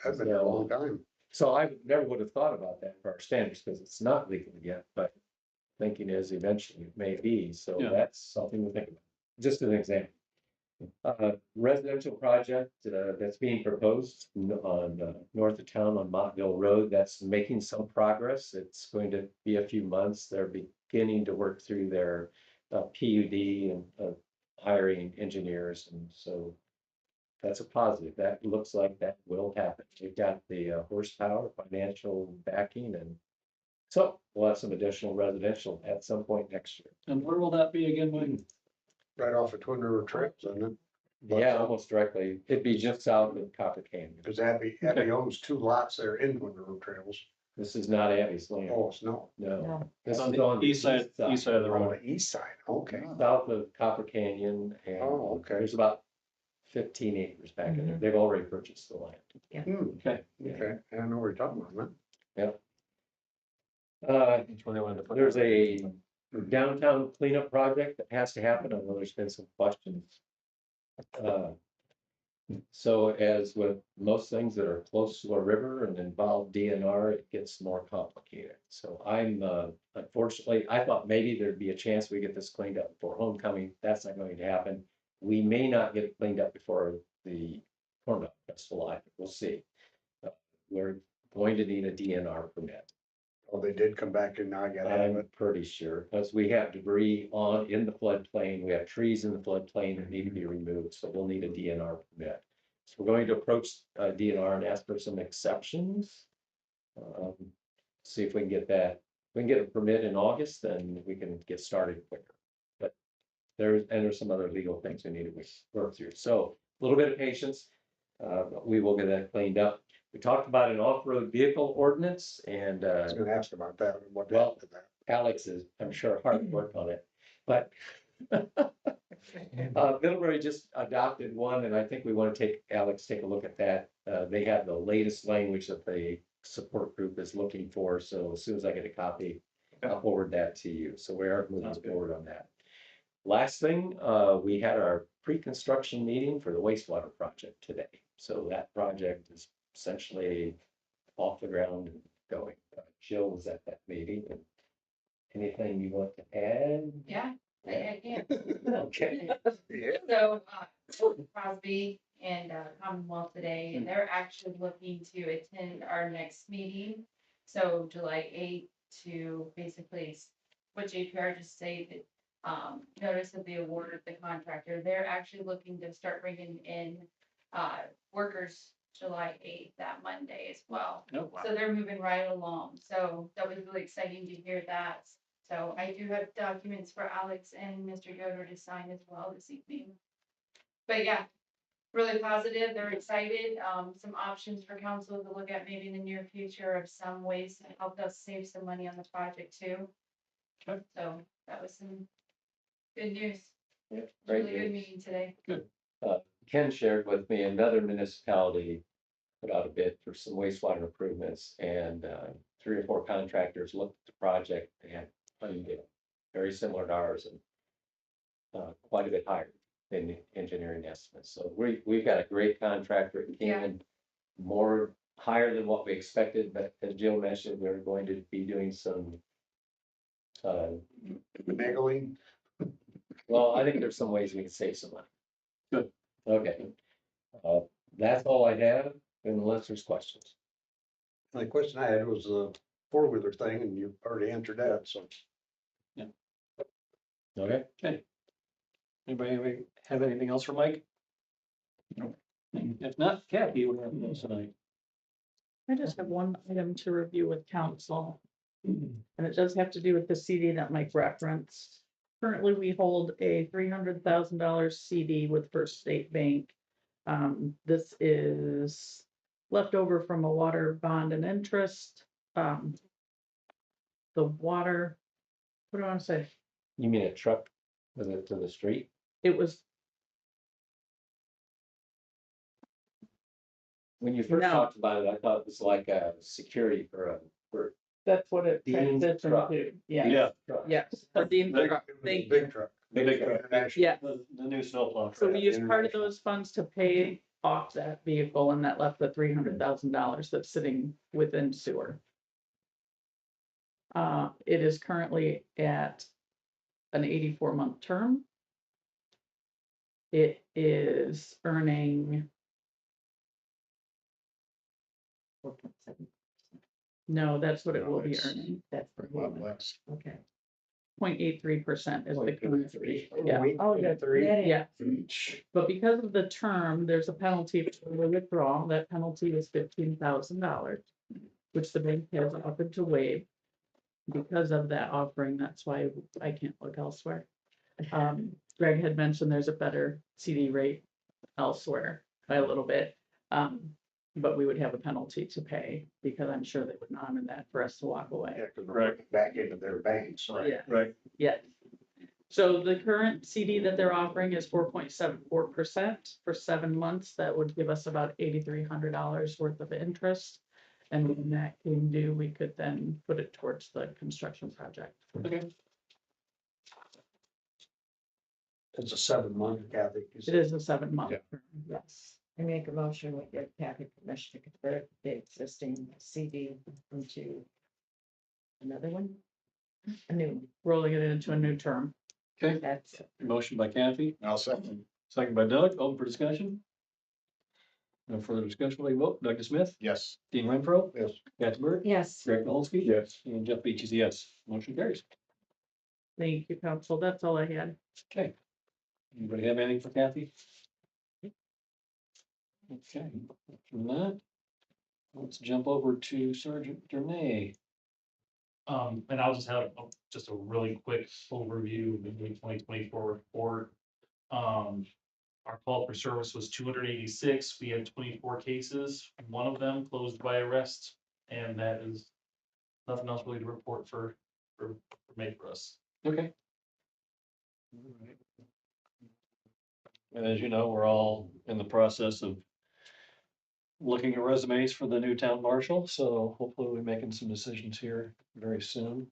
I've been there a long time. So I never would have thought about that for our standards because it's not legal yet, but thinking is eventually it may be. So Yeah. that's something to think about. Just an example. Residential project that's being proposed on north of town on Montville Road. That's making some progress. It's going to be a few months. They're beginning to work through their PUD and hiring engineers, and so that's a positive. That looks like that will happen. We've got the horsepower, financial backing, and so we'll have some additional residential at some point next year. And where will that be again, Mike? Right off of Twin River Trails, isn't it? Yeah, almost directly. It'd be just south of Copper Canyon. Because Abby owns 2 lots there in Twin River Trails. This is not Abby's land. Oh, it's no. No. No. This On is the on east side of the On road. the east side, okay. south of Copper Canyon, and Oh, okay. there's about 15 acres back in there. They've already purchased the land. Okay. Okay, I know what you're talking about, man. There's a downtown cleanup project that has to happen. I know there's been some questions. So as with most things that are close to a river and involve DNR, it gets more complicated. So I'm, unfortunately, I thought maybe there'd be a chance we get this cleaned up before homecoming. That's not going to happen. We may not get it cleaned up before the Corn Dog Festival either. We'll see. We're going to need a DNR permit. Oh, they did come back and now I gotta have I'm it. pretty sure, because we have debris in the floodplain, we have trees in the floodplain that need to be removed, so we'll need a DNR permit. So we're going to approach DNR and ask for some exceptions. See if we can get that. If we can get a permit in August, then we can get started quicker. But there's some other legal things we need to work through, so a little bit of patience. But we will get that cleaned up. We talked about an off-road vehicle ordinance, and I was gonna ask about that, what Well- happened to that. Alex is, I'm sure, hard at work on it, but Middlebury just adopted one, and I think we want to take a look at that. They have the latest language that the support group is looking for, so as soon as I get a copy, I'll forward that to you. So we are moving Sounds good. forward on that. Last thing, we had our pre-construction meeting for the wastewater project today. So that project is essentially off the ground and going. Jill was at that meeting. And anything you want to add? Yeah, I can. Okay. Yeah. So, Crosby and Commonwealth today, and they're actually looking to attend our next meeting. So July 8th to basically, what JPR just stated, notice of the award of the contractor. They're actually looking to start bringing in workers July 8th, that Monday as well. Oh, wow. So they're moving right along. So that was really exciting to hear that. So I do have documents for Alex and Mr. Yoder to sign as well this evening. But yeah, really positive. They're excited. Some options for council to look at maybe in the near future of some ways to help us save some money on the project too. Okay. So that was some good news. Yeah, great Really good news. meeting today. Ken shared with me another municipality put out a bid for some wastewater improvements, and 3 or 4 contractors looked at the project. They had funding very similar to ours and quite a bit higher. in engineering estimates. So we've got a great contractor. It came in more higher than what we expected, but as Jill mentioned, we're going to be doing some Finagling. well, I think there's some ways we can save some money. Good. Okay. That's all I have, unless there's questions. The question I had was the four-wheeler thing, and you already answered that, so. Okay. Anybody have anything else for Mike? No. If not, Kathy, what have tonight? I just have one item to review with council. And it does have to do with the CD that Mike referenced. Currently, we hold a $300,000 CD with First State Bank. This is leftover from a water bond and interest. The water, what do I want to say? You mean a truck with it to the street? It was, When you first No. talked about it, I thought it was like a security for that's what it Dean's transitioned truck. to. Yeah, Yeah. yes. For Dean's Big truck. it was a Thank you. big truck. Big truck. International. Yeah. The new snowplow. So we used part of international. those funds to pay off that vehicle and that left the $300,000 that's sitting within sewer. It is currently at an 84-month term. It is earning, no, that's what it will be earning. That's A lot less. okay. 0.83% is the current rate. Yeah. Oh, that's that Yeah. is- But because of the term, there's a penalty for the withdrawal. That penalty is $15,000, which the bank has offered to waive. Because of that offering, that's why I can't look elsewhere. Greg had mentioned there's a better CD rate elsewhere by a little bit. But we would have a penalty to pay because I'm sure they would not honor that for us to walk away. Yeah, because we're putting it back into their banks. Yeah. Right. Yes. So the current CD that they're offering is 4.74% for 7 months. That would give us about $8,300 worth of interest. And when that came due, we could then put it towards the construction project. Okay. It's a 7-month, Kathy. It is a 7-month. Yeah. term, yes. I make a motion with the Kathy permission to convert the existing CD into another one. A new, Rolling it into a new term. Okay, that's, motion by Kathy, I'll second. second by Doug, open for discussion. No further discussion, we vote. Doug Smith, Yes. Dean Renfro, Yes. Kathy Burke, yes. Greg Dolsky. Yes. And Jeff Beach is yes. Motion carries. Thank you, council. That's all I had. Okay. Anybody have anything for Kathy? Okay, from that, let's jump over to Sergeant Dernay. And I'll just have just a really quick overview of the 2024 report. Our call for service was 286. We had 24 cases. One of them closed by arrest, and that is nothing else really to report for me for us. Okay. And as you know, we're all in the process of looking at resumes for the new town marshal, so hopefully we'll be making some decisions here very soon.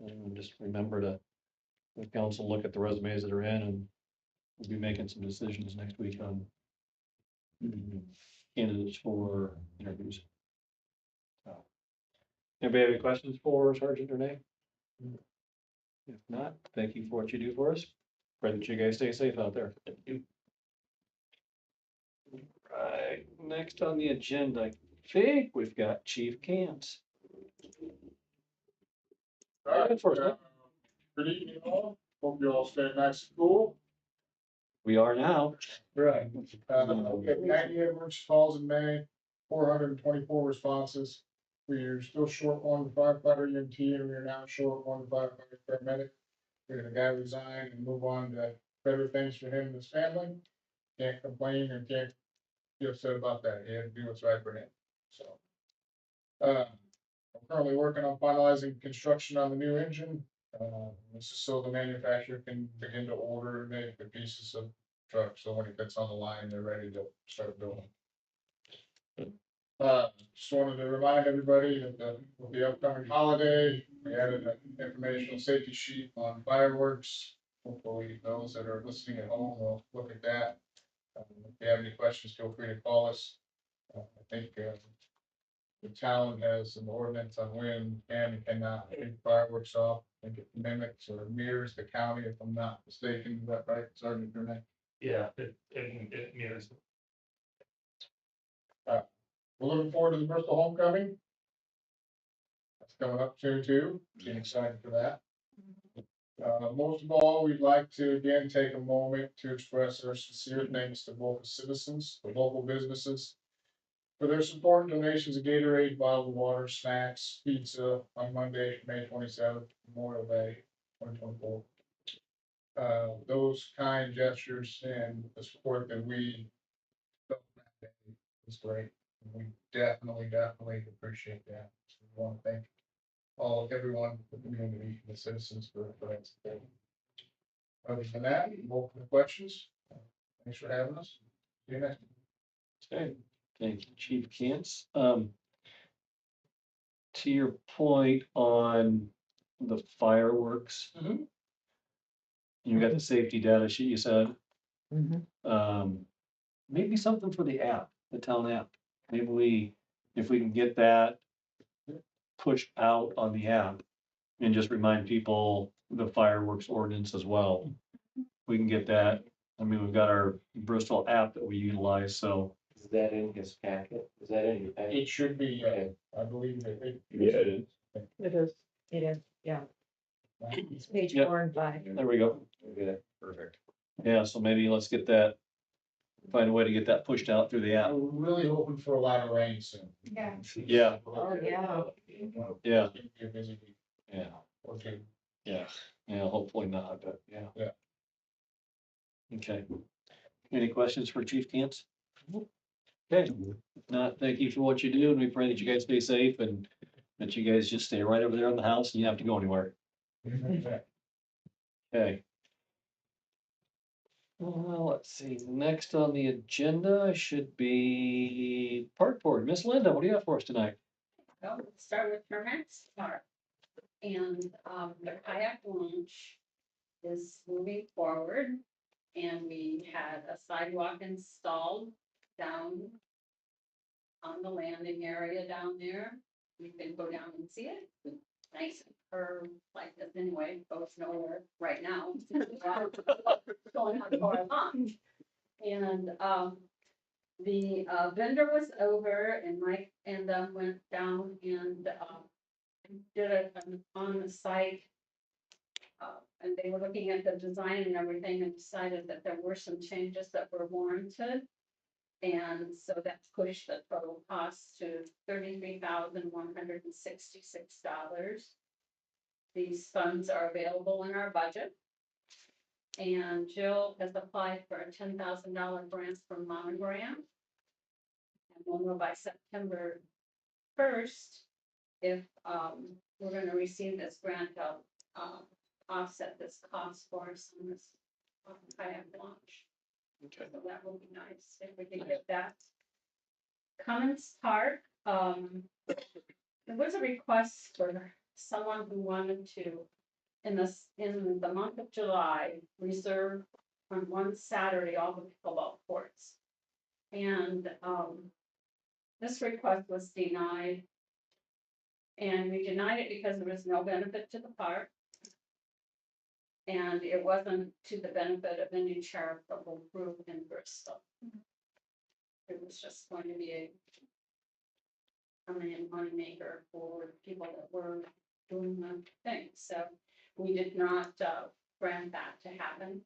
And just remember to, the council, look at the resumes that are in, and we'll be making some decisions next week on candidates for interviews. Anybody have any questions for Sergeant Renee? If not, thank you for what you do for us. Pray that you guys stay safe out there. Thank you. Right, next on the agenda, I think we've got Chief Cantz. Alright, First, good evening all, hope you all stay nice and cool. we are now. Right. We had 98 emergency calls in May, 424 responses. We are still short one firefighter EMT, and we are now short one firefighter paramedic. We had a guy resign and move on to better things for him and his family. Can't complain and can't be upset about that, he had to do what's right for him, so. I'm currently working on finalizing construction on the new engine. This is so the manufacturer can begin to order and make the pieces of truck, so when it gets on the line, they're ready to start building. Just wanted to remind everybody that with the upcoming holiday, we added an informational safety sheet on fireworks. hopefully those that are listening at home will look at that. If you have any questions, feel free to call us. I think, the town has an ordinance on when can and cannot take fireworks off. I think it mimics or mirrors the county, if I'm not mistaken, is that right, Sergeant Gurnett? Yeah, it mirrors. We're looking forward to the Bristol homecoming. That's coming up soon too, getting excited for that. Most of all, we'd like to again take a moment to express our sincere thanks to both the citizens, the local businesses, for their support and donations of Gatorade, bottled water, snacks, pizza on Monday, May 27th, Memorial Day, 2024. Those kind gestures and the support that we felt that day was great. We definitely appreciate that. So we want to thank everyone, the community, the citizens for that support. Other than that, multiple questions. Thanks for having us. See you next. Okay, thank you, Chief Cantz. To your point on the fireworks. Mhm. You got the safety data sheet you said, Mhm. maybe something for the app, the town app. Maybe if we can get that pushed out on the app and just remind people the fireworks ordinance as well. We can get that. I mean, we've got our Bristol app that we utilize, so. Is that in his packet? Is that in your packet? It should be, I believe that it. Yeah, it is. It is. It is, yeah. It's page Yep. 4 and 5. There we go. Okay, perfect. Yeah, so maybe let's get that, find a way to get that pushed out through the app. I'm really hoping for a lot of rain soon. Yeah. Yeah. Oh, yeah. Yeah. It's gonna be a busy week. Yeah, Okay. yeah, hopefully not, but yeah. Yeah. Okay. Any questions for Chief Cantz? Okay, if not, thank you for what you do, and we pray that you guys stay safe and that you guys just stay right over there in the house and you don't have to go anywhere. Okay. Well, let's see, next on the agenda should be Park Board. Miss Linda, what do you have for us tonight? Well, let's start with Mermax Park. And the kayak launch is moving forward. And we had a sidewalk installed down on the landing area down there. You can go down and see it. Nice and curved like this anyway, goes nowhere right now. Going on for a launch. And the vendor was over and Mike and them went down and did it on the site. And they were looking at the design and everything and decided that there were some changes that were warranted. And so that pushed the total cost to $33,166. These funds are available in our budget. And Jill has applied for a $10,000 grant from Monogram. And we'll know by September 1st, if we're gonna receive this grant, to offset this cost for us on this kayak launch. Okay. So that will be nice if we can get that. Cummins Park, there was a request for someone who wanted to, in the month of July, reserve on one Saturday all the pickleball courts. And this request was denied. And we denied it because there was no benefit to the park. And it wasn't to the benefit of any charitable group in Bristol. It was just going to be a money maker for people that were doing the thing. So we did not grant that to happen.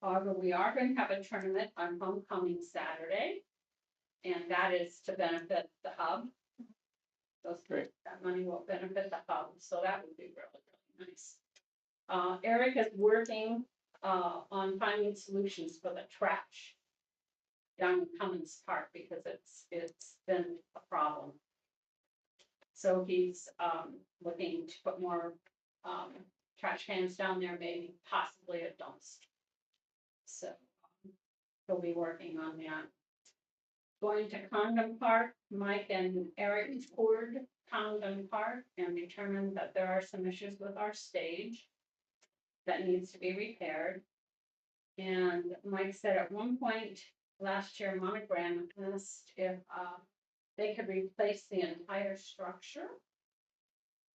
However, we are going to have a tournament on homecoming Saturday. And that is to benefit the hub. That money will benefit the hub, so that would be really, really nice. Eric is working on finding solutions for the trash down in Cummins Park because it's been a problem. So he's looking to put more trash cans down there, maybe possibly a dumpster. So he'll be working on that. Going to Condon Park, Mike and Eric toured Condon Park and determined that there are some issues with our stage. that needs to be repaired. And Mike said at one point last year, Monogram asked if they could replace the entire structure.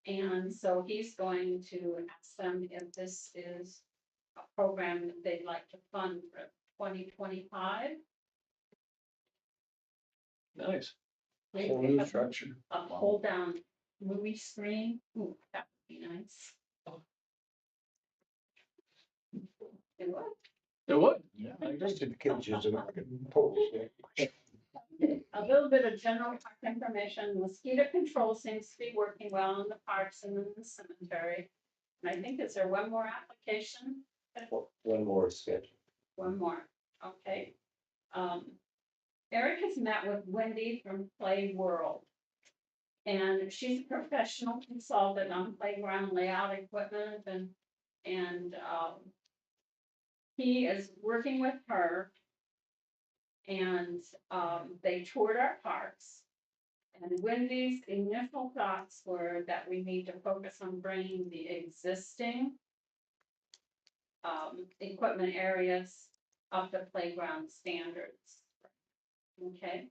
And so he's going to ask them if this is a program that they'd like to fund for 2025. Nice. Whole new structure. A hold down movie screen. Ooh, that would be nice. It would. It would. Yeah, I guess the kids using it like a pole. A little bit of general park information. Mosquito control seems to be working well in the parks and in the cemetery. And I think, is there one more application? One more schedule. One more, okay. Eric has met with Wendy from Play World. And she's a professional consultant on playground layout equipment and he is working with her. And they toured our parks. And Wendy's initial thoughts were that we need to focus on bringing the existing equipment areas up to playground standards. Okay.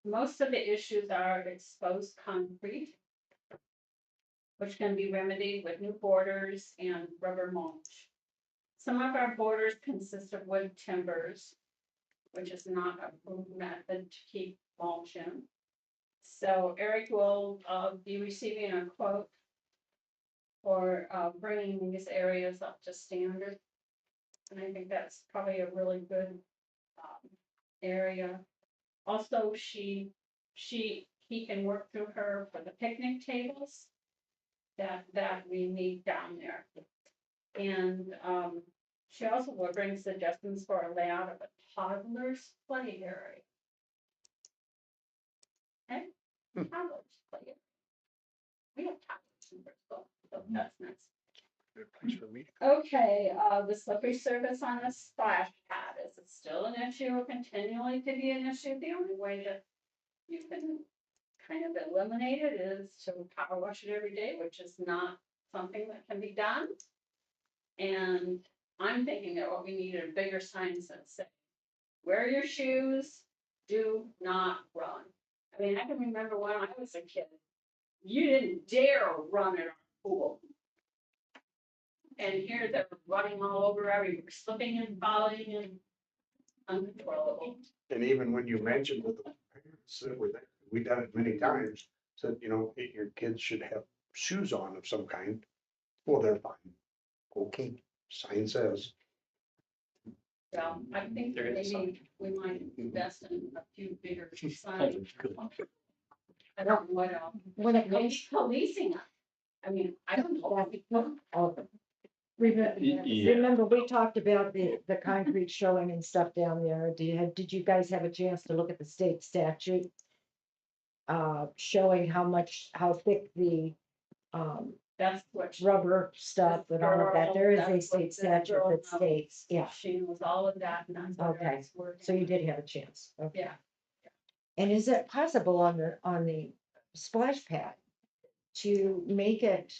Most of the issues are exposed concrete, which can be remedied with new borders and rubber mulch. Some of our borders consist of wood timbers, which is not a good method to keep mulch in. So Eric will be receiving a quote for bringing these areas up to standard. And I think that's probably a really good area. Also, he can work through her for the picnic tables that we need down there. And she also will bring suggestions for a layout of a toddler's play area. Okay, toddler's play area. We have toddlers in Bristol, so that's nice. Good place for me. Okay, the slippery surface on the splash pad, is it still an issue or continually to be an issue? The only way that you can kind of eliminate it is to power wash it every day, which is not something that can be done. And I'm thinking that what we need are bigger signs that say, wear your shoes, do not run. I mean, I can remember when I was a kid, you didn't dare run in our pool. And here they're running all over everywhere, slipping and falling and uncontrollable. And even when you mentioned with the parents that were there, we done it many times, said, you know, your kids should have shoes on of some kind. Well, they're fine. Okay, sign says. Well, I think that maybe we might invest in a few bigger signs. I don't know what else. When it Maybe comes, policing us. I mean, I don't know. remember, we talked about the concrete showing and stuff down there. Did you guys have a chance to look at the state statute? Showing how thick the, That's what. rubber stuff and all of that. There is a That's what state this statute girl that knows. states, yeah. She knows all of that and that's what Okay. it's working. So you did have a chance. Okay. Yeah. And is it possible on the splash pad to make it,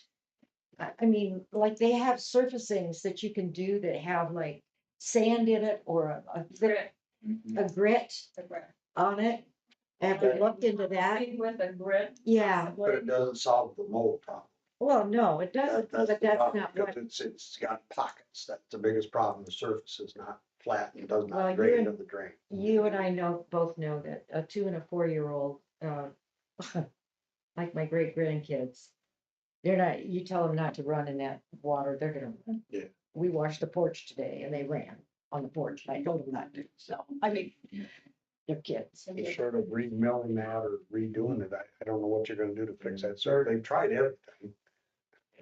I mean, like they have surfacings that you can do that have like sand in it or a Grit. grit The grit. on it? Have we looked into that? Seed with a grit. Yeah, possibly. But it doesn't solve the mold problem. well, no, it doesn't, but the that's problem, not because what, it's got pockets. That's the biggest problem. The surface is not flat and does Well, not you drain and- into the drain. you and I both know that a 2 and a 4-year-old, like my great grandkids, they're not, you tell them not to run in that water, they're gonna run. Yeah. We washed the porch today and they ran on the porch. I told them not to, so, I mean, they're kids. It's short of remilling that or redoing it. I don't know what you're gonna do to fix that. So they've tried everything.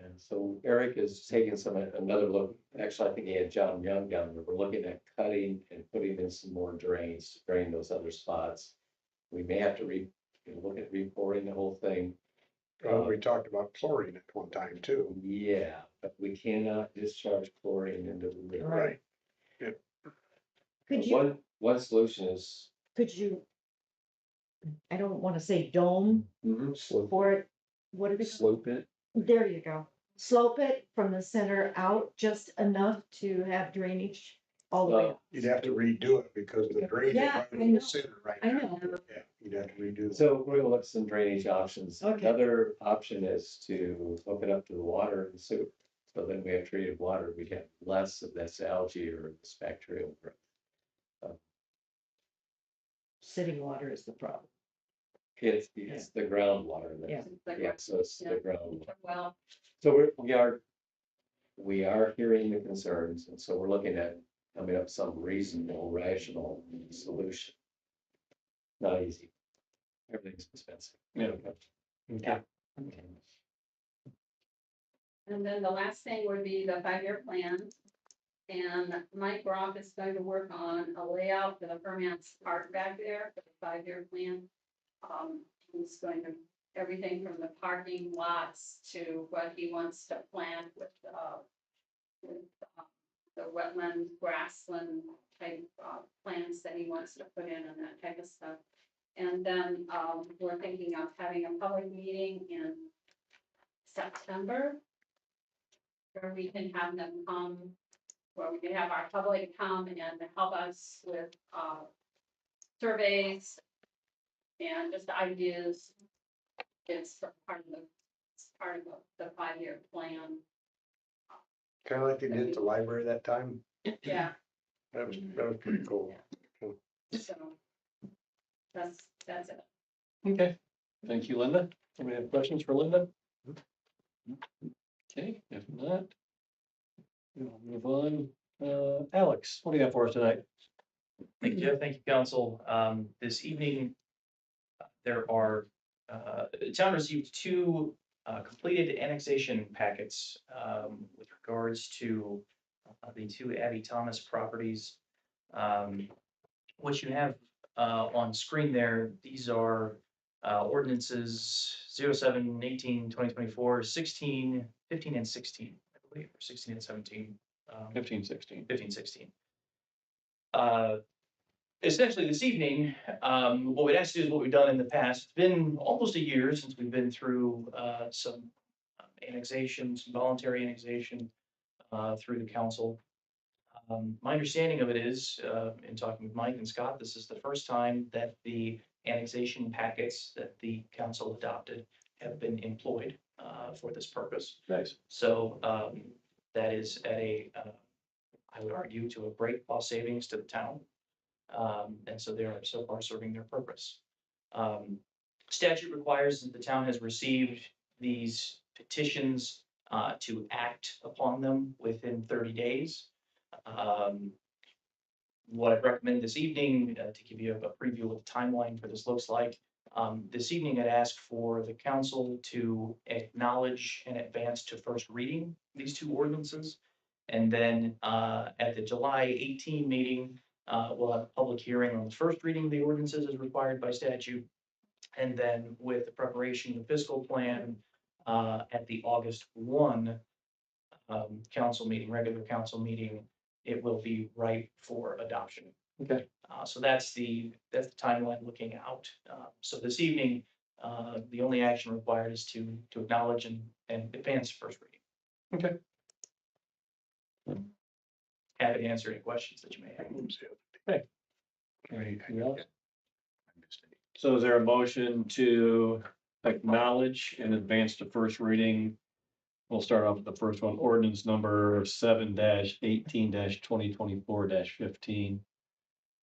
And so Eric is taking another look. Actually, I think he had John Young down there. We're looking at cutting and putting in some more drains to drain those other spots. We may have to look at repouring the whole thing. We talked about chlorine at one time too. Yeah, but we cannot discharge chlorine into the river. Right. Could One solution is could you, I don't want to say dome Slope, for it, what is it? slope it. There you go. slope it from the center out just enough to have drainage all the way up? You'd have to redo it because the drainage Yeah, right I in know. the center right I now. know. Yeah, you'd have to redo it. So we're gonna look at some drainage options. Okay. Another option is to hook it up to the water and sewer. So then we have treated water, we get less of this algae or this bacterial growth. City water is the problem. It's the groundwater. Yeah. Yeah, so it's the groundwater. Well, So we are hearing the concerns, and so we're looking at coming up with some reasonable, rational solution. Not easy. Everything's expensive. Yeah. Okay. and then the last thing would be the 5-year plan. And Mike Brock is going to work on a layout for the Fermance Park back there for the 5-year plan. He's going to, everything from the parking lots to what he wants to plant with the wetland, grassland type plants that he wants to put in and that type of stuff. And then we're thinking of having a public meeting in September where we can have them come, where we can have our public come and help us with surveys and just ideas. It's part of the 5-year plan. Kind of like they did at the library that time. Yeah, That was pretty cool. so that's it. Okay, thank you, Linda. Anybody have questions for Linda? Okay, if not, we'll move on. Alex, what do you have for us tonight? Thank you, Jeff. Thank you, council. This evening, there are, the town received 2 completed annexation packets with regards to the 2 Abby Thomas properties. What you have on screen there, these are ordinances 07/18/2024, 16, 15, and 16, I believe, or 16 and 17. 15, 16. 15, 16. Essentially, this evening, what we'd ask to do is what we've done in the past. It's been almost a year since we've been through some annexation, some voluntary annexation through the council. My understanding of it is, in talking with Mike and Scott, this is the first time that the annexation packets that the council adopted have been employed for this purpose. Nice. So that is at I would argue, to a great cost savings to the town. And so they are so far serving their purpose. Statute requires that the town has received these petitions to act upon them within 30 days. What I'd recommend this evening, to give you a preview of what the timeline for this looks like, this evening I'd ask for the council to acknowledge and advance to first reading these 2 ordinances. And then at the July 18 meeting, we'll have a public hearing on the first reading of the ordinances as required by statute. And then with the preparation of the fiscal plan at the August 1 council meeting, regular council meeting, it will be ripe for adoption. Okay. So that's the timeline looking out. So this evening, the only action required is to acknowledge and advance first reading. Okay. Happy to answer any questions that you may have. Okay. Anything else? So is there a motion to acknowledge and advance to first reading? We'll start off with the first one, ordinance number 7-18-2024-15.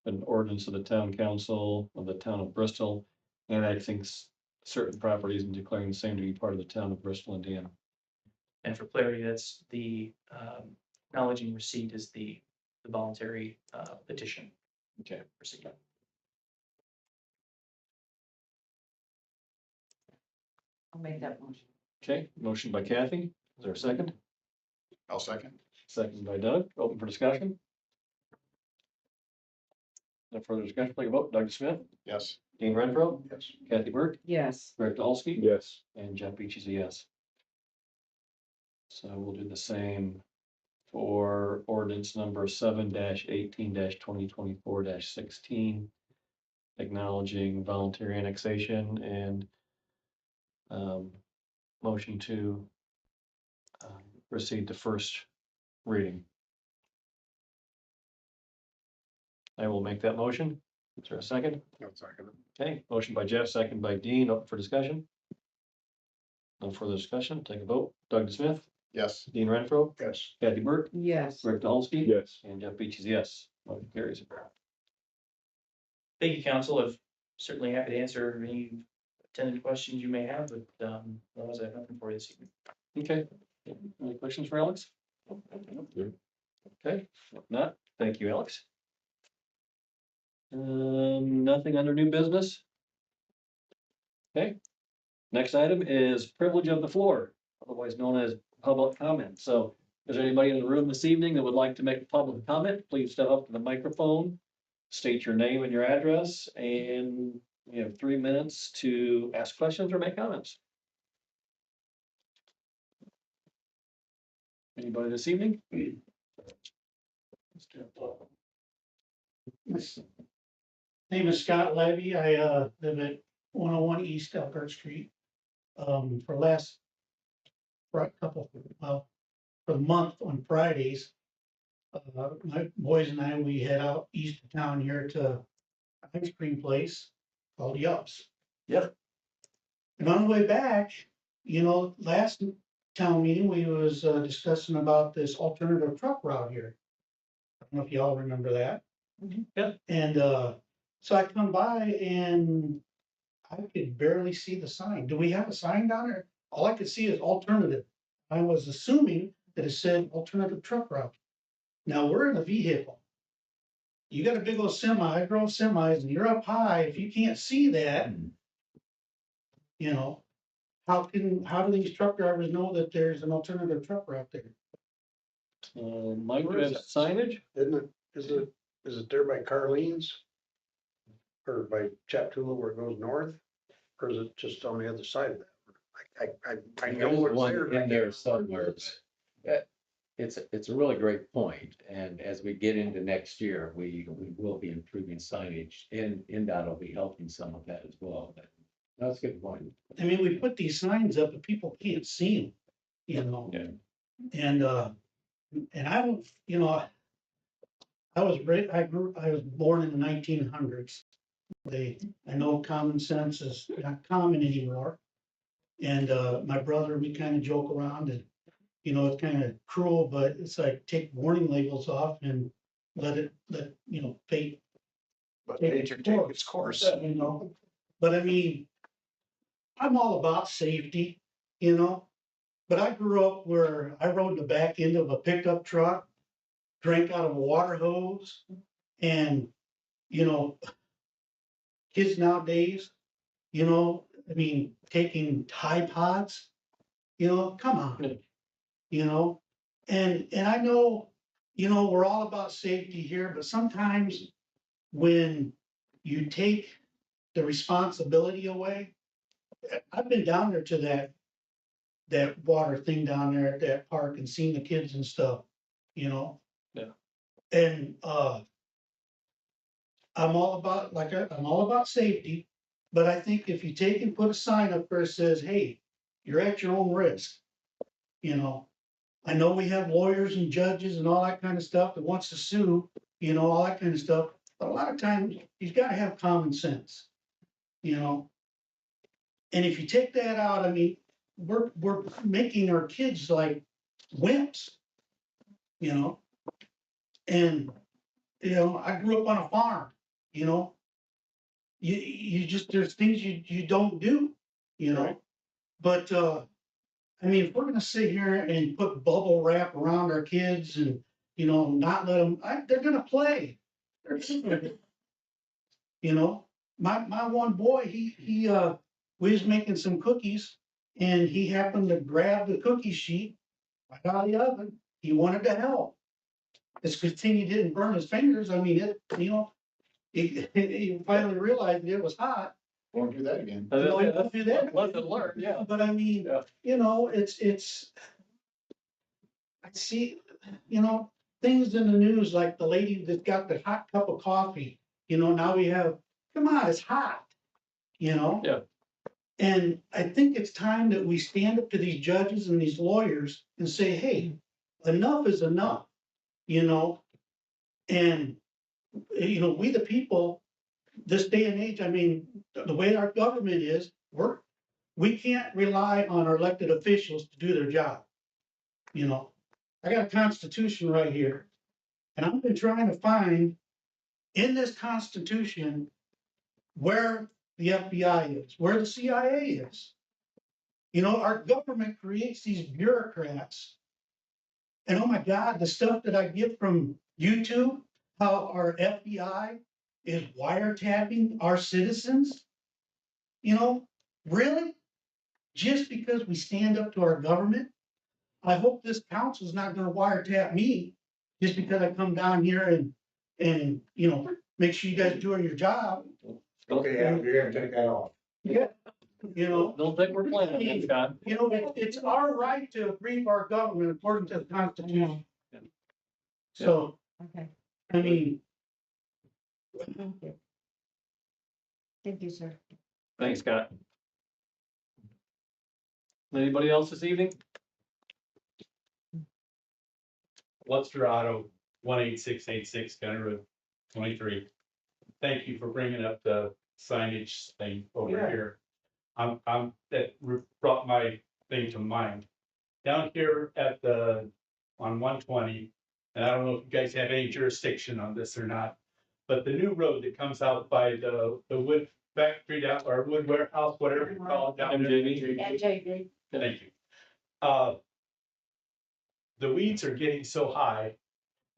An ordinance of the town council of the town of Bristol annexing certain properties and declaring the same to be part of the town of Bristol, Indiana. And for clarity, that's the acknowledging receipt is the voluntary petition. Okay. Receipt. I'll make that motion. Okay, motion by Kathy. Is there a second? I'll second. Second by Doug. Open for discussion. No further discussion. Take a vote. Doug Smith, Yes. Dean Renfro, Yes. Kathy Burke, Yes. Greg Dolsky, Yes. and Jeff Beach is a yes. So we'll do the same for ordinance number 7-18-2024-16. Acknowledging voluntary annexation and motion to proceed to first reading. I will make that motion. Is there a second? No, second. Okay, motion by Jeff, second by Dean, open for discussion. No further discussion, take a vote. Doug Smith, Yes. Dean Renfro, Yes. Kathy Burke, Yes. Rick Dolsky. Yes. And Jeff Beach is yes. Motion carries. Thank you, council. I'm certainly happy to answer any attendant questions you may have, but otherwise I have nothing for you this evening. Okay, any questions for Alex? Okay, if not, thank you, Alex. Nothing under new business? Okay, next item is privilege of the floor, otherwise known as public comment. So is there anybody in the room this evening that would like to make a public comment? Please step up to the microphone, state your name and your address, and you have 3 minutes to ask questions or make comments. Anybody this evening? Name is Scott Levy. I live at 101 East Elkhart Street. For a couple, well, for the month on Fridays, my boys and I, we head out east of town here to an ice cream place called Yups. Yep. And on the way back, last town meeting, we was discussing about this alternative truck route here. I don't know if y'all remember that. Yeah. And so I come by and I could barely see the sign. Do we have a sign down there? All I could see is alternative. I was assuming that it said alternative truck route. Now we're in a vehicle. You got a big old semi, I drove semis, and you're up high. If you can't see that, how do these truck drivers know that there's an alternative truck route there? Mike, do you have signage? Is it there by Carlene's? Or by Chaptula where it goes north? Or is it just on the other side of that? I know There's it's one there. but I in there can't somewhere. remember. It's a really great point, and as we get into next year, we will be improving signage, and NDOT will be helping some of that as well, but that's a good point. I mean, we put these signs up, but people can't see them, Yeah. And I don't, I was born in the 1900s. I know common sense is not common anymore. And my brother, we kind of joke around and, it's kind of cruel, but it's like take warning labels off and let fate. But take nature take its course. But I mean, I'm all about safety, but I grew up where I rode the back end of a pickup truck, drank out of a water hose, and, kids nowadays, taking Tide Pods, come on, and I know, we're all about safety here, but sometimes when you take the responsibility away, I've been down there to that water thing down there at that park and seen the kids and stuff, Yeah. And I'm all about safety, but I think if you take and put a sign up where it says, hey, you're at your own risk. I know we have lawyers and judges and all that kind of stuff that wants to sue, all that kind of stuff, but a lot of times you've got to have common sense, And if you take that out, I mean, we're making our kids like wimps, and I grew up on a farm, you just, there's things you don't do, Right. but I mean, if we're gonna sit here and put bubble wrap around our kids and, not let them, they're gonna play. My one boy, he we was making some cookies and he happened to grab the cookie sheet right out of the oven. He wanted to help. It's a good thing he didn't burn his fingers. I mean, he finally realized that it was hot. Won't do that again. Don't do that. Lesson learned, yeah. But I mean, Yeah. it's, I see, things in the news like the lady that got the hot cup of coffee, now we have, come on, it's hot, Yeah. And I think it's time that we stand up to these judges and these lawyers and say, hey, enough is enough, you know? And, we the people, this day and age, I mean, the way our government is, we can't rely on our elected officials to do their job. I got a constitution right here, and I've been trying to find in this constitution where the FBI is, where the CIA is. Our government creates these bureaucrats. And oh my God, the stuff that I get from YouTube, how our FBI is wiretapping our citizens. Really? Just because we stand up to our government? I hope this council is not gonna wiretap me just because I come down here and, make sure you guys are doing your job. Okay, Adam, you're gonna take that off. Yeah. Don't think we're planning it, Scott. It's our right to brief our government according to the Constitution. So, Okay, I mean, thank you. Thank you, sir. Thanks, Scott. Anybody else this evening? Webster Auto, 18686 County Road 23. Thank you for bringing up the signage thing over Yeah. here. That brought my thing to mind. Down here on 120, and I don't know if you guys have any jurisdiction on this or not, but the new road that comes out by the wood factory down, or wood warehouse, whatever you call it down there. NJV. Thank you. The weeds are getting so high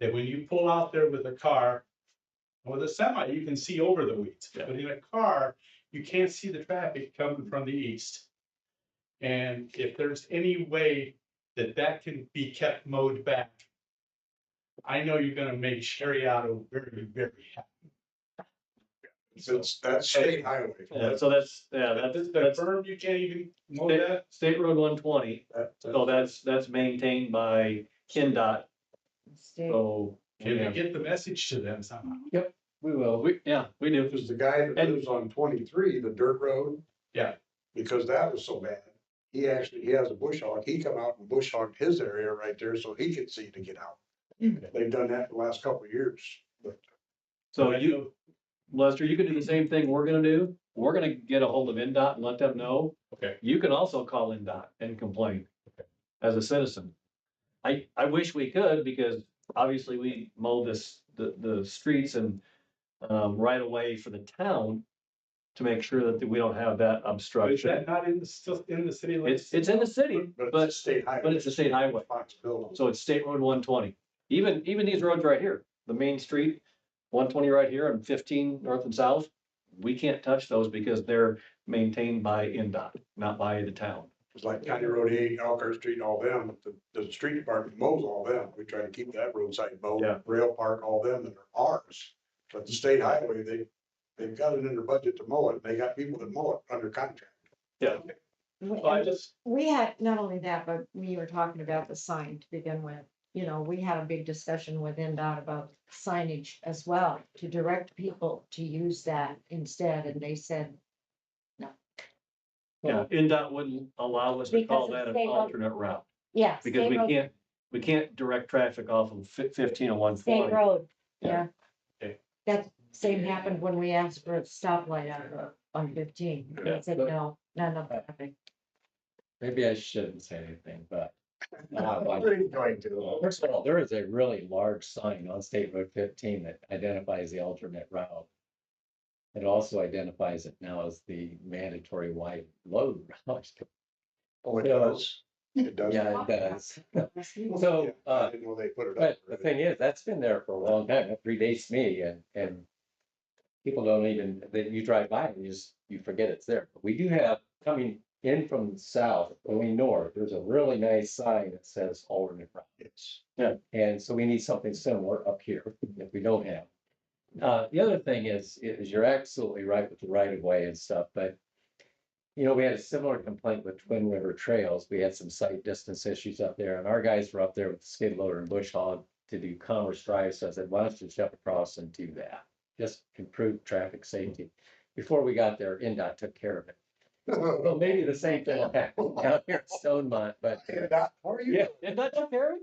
that when you pull out there with a car, with a semi, you can see over the weeds, but in a car, you can't see the traffic coming from the east. And if there's any way that can be kept mowed back, I know you're gonna make Sherry Auto very, very happy. That's state highway. Yeah, so that's The berm, you can't even mow that? State Road 120. So that's maintained by KINDOT. So. Can we get the message to them somehow? Yep, we will. We do. There's the guy that lives on 23, the dirt road. Yeah. Because that was so bad. He has a bush hog. He come out and bush hogged his area right there so he could see to get out. They've done that the last couple of years. But So Lester, you can do the same thing we're gonna do. We're gonna get a hold of NDOT and let them know. Okay. You can also call NDOT and complain as a citizen. I wish we could because obviously we mow the streets and right away for the town to make sure that we don't have that But is obstruction. that not still in the city limits? It's in the city, it's but a state highway. but it's a state highway. Responsibility. So it's State Road 120. Even these roads right here, the main street, 120 right here and 15 north and south, we can't touch those because they're maintained by NDOT, not by the town. It's like County Road 8, Elkhart Street, all them, the street department mows all them. We try to keep that roadside mowed. Yeah. Rail Park, all them that are ours. But the state highway, they've got it in their budget to mow it. They got people that mow it under contract. Yeah. We had, not only that, but we were talking about the sign to begin with. We had a big discussion with NDOT about signage as well, to direct people to use that instead, and they said, Yeah, NDOT wouldn't allow us to call Because that it's an state road. alternate route. yeah. Because state road- we can't direct traffic off of 15 and State 120. road, Yeah. yeah. Okay. That same happened when we asked for a stoplight on 15. They Yeah. said, no, not enough traffic. Maybe I shouldn't say anything, but. What are you going to? First of all, there is a really large sign on State Road 15 that identifies the alternate route. It also identifies it now as the mandatory wide load route. Oh, it does. It does. Yeah, it does. Yeah, So, I didn't know they put it but up. the thing is, that's been there for a long time. It predates me and people don't even, that you drive by and you forget it's there. But we do have, coming in from the south, going north, there's a really nice sign that says alternate route. It's, And so we need something similar up here if we don't have. The other thing is you're absolutely right with the right of way and stuff, but we had a similar complaint with Twin River Trails. We had some site distance issues up there and our guys were up there with the skid loader and bush hog to do Commerce Drive. So I said, why don't you step across and do that? Just improve traffic safety. Before we got there, NDOT took care of it. Well, maybe the same thing will happen down here in Stonemont, but How are you? yeah, Is that your Eric?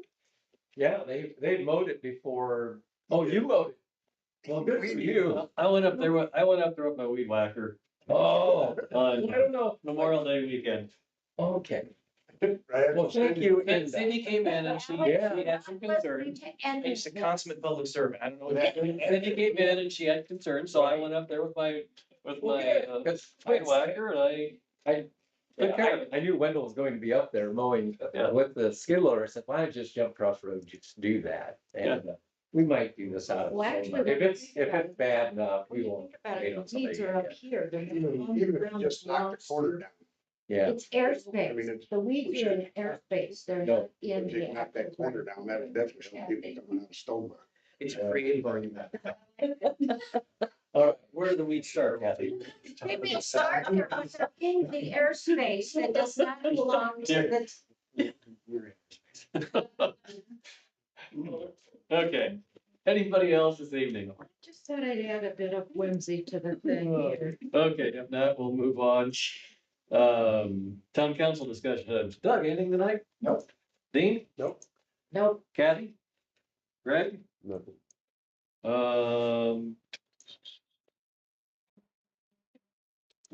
yeah, they mowed it before. Oh, you mowed it. Well, good for you. I went up there with my weed whacker Oh, I on don't know. Memorial Day weekend. Okay. Right. Well, thank you. And Cindy came in and she had some concerns. He's a consummate public servant. I don't know what that means. Cindy came in and she had concerns, so I went up there with my weed whacker and I took care of it. I knew Wendell was going to be up there mowing Yeah. with the skid loader. I said, why don't you just jump across the road and just do that? And we might do this out of. Well, actually, If it's bad enough, we Think won't. about wait it, on the weeds somebody are up yet. here, they're not Even on the if you ground just knock the belongs corner to- down. Yeah. It's I mean, airspace, it's- the weeds are in airspace, they're No. not in If you the. knock that corner down, that'll definitely help people coming out of Stone. It's a creative argument. All right, where do the weeds start, Kathy? Maybe start there, but they're in the airspace that does not belong to the. Okay, anybody else this evening? Just thought I'd add a bit of whimsy to the thing here. Okay, if not, we'll move on. Town council discussion items. Doug, anything tonight? Nope. Dean? Nope. Nope, Kathy? Greg? Nothing.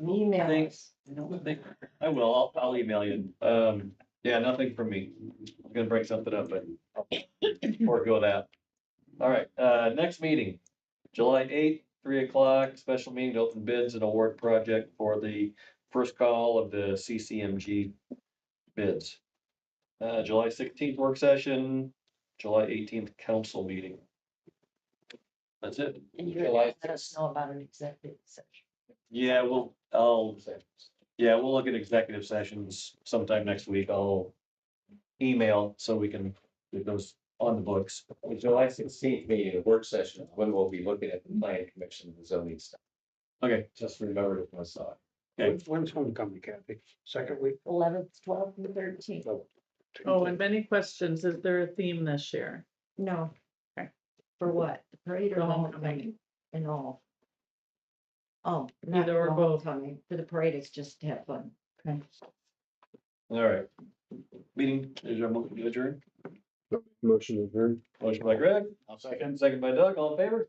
email Thanks. us. I will, I'll email you. Yeah, nothing from me. I'm gonna bring something up, but forego that. All right, next meeting, July 8th, 3 o'clock, special meeting to open bids and award project for the first call of the CCMG bids. July 16th work session, July 18th council meeting. That's it. And you're gonna let us know about an executive session. Yeah, we'll look at executive sessions sometime next week. I'll email so we can get those on the books. The July 16th meeting, the work session, is when we'll be looking at the planning commission, the zoning stuff. Okay. Just remember it when I saw it. Okay. When's homecoming, Kathy? Second week? 11th, 12th, and 13th. Oh, and many questions. Is there a theme this year? No. Okay. For what? The parade or The homecoming? homecoming. And all. Oh, not Either or for both. homecoming. For the parade, it's just to have fun. Okay. All right. Meeting, is there a motion to adjourn? Motion adjourned. Motion by Greg, I'll second. second by Doug, all in favor?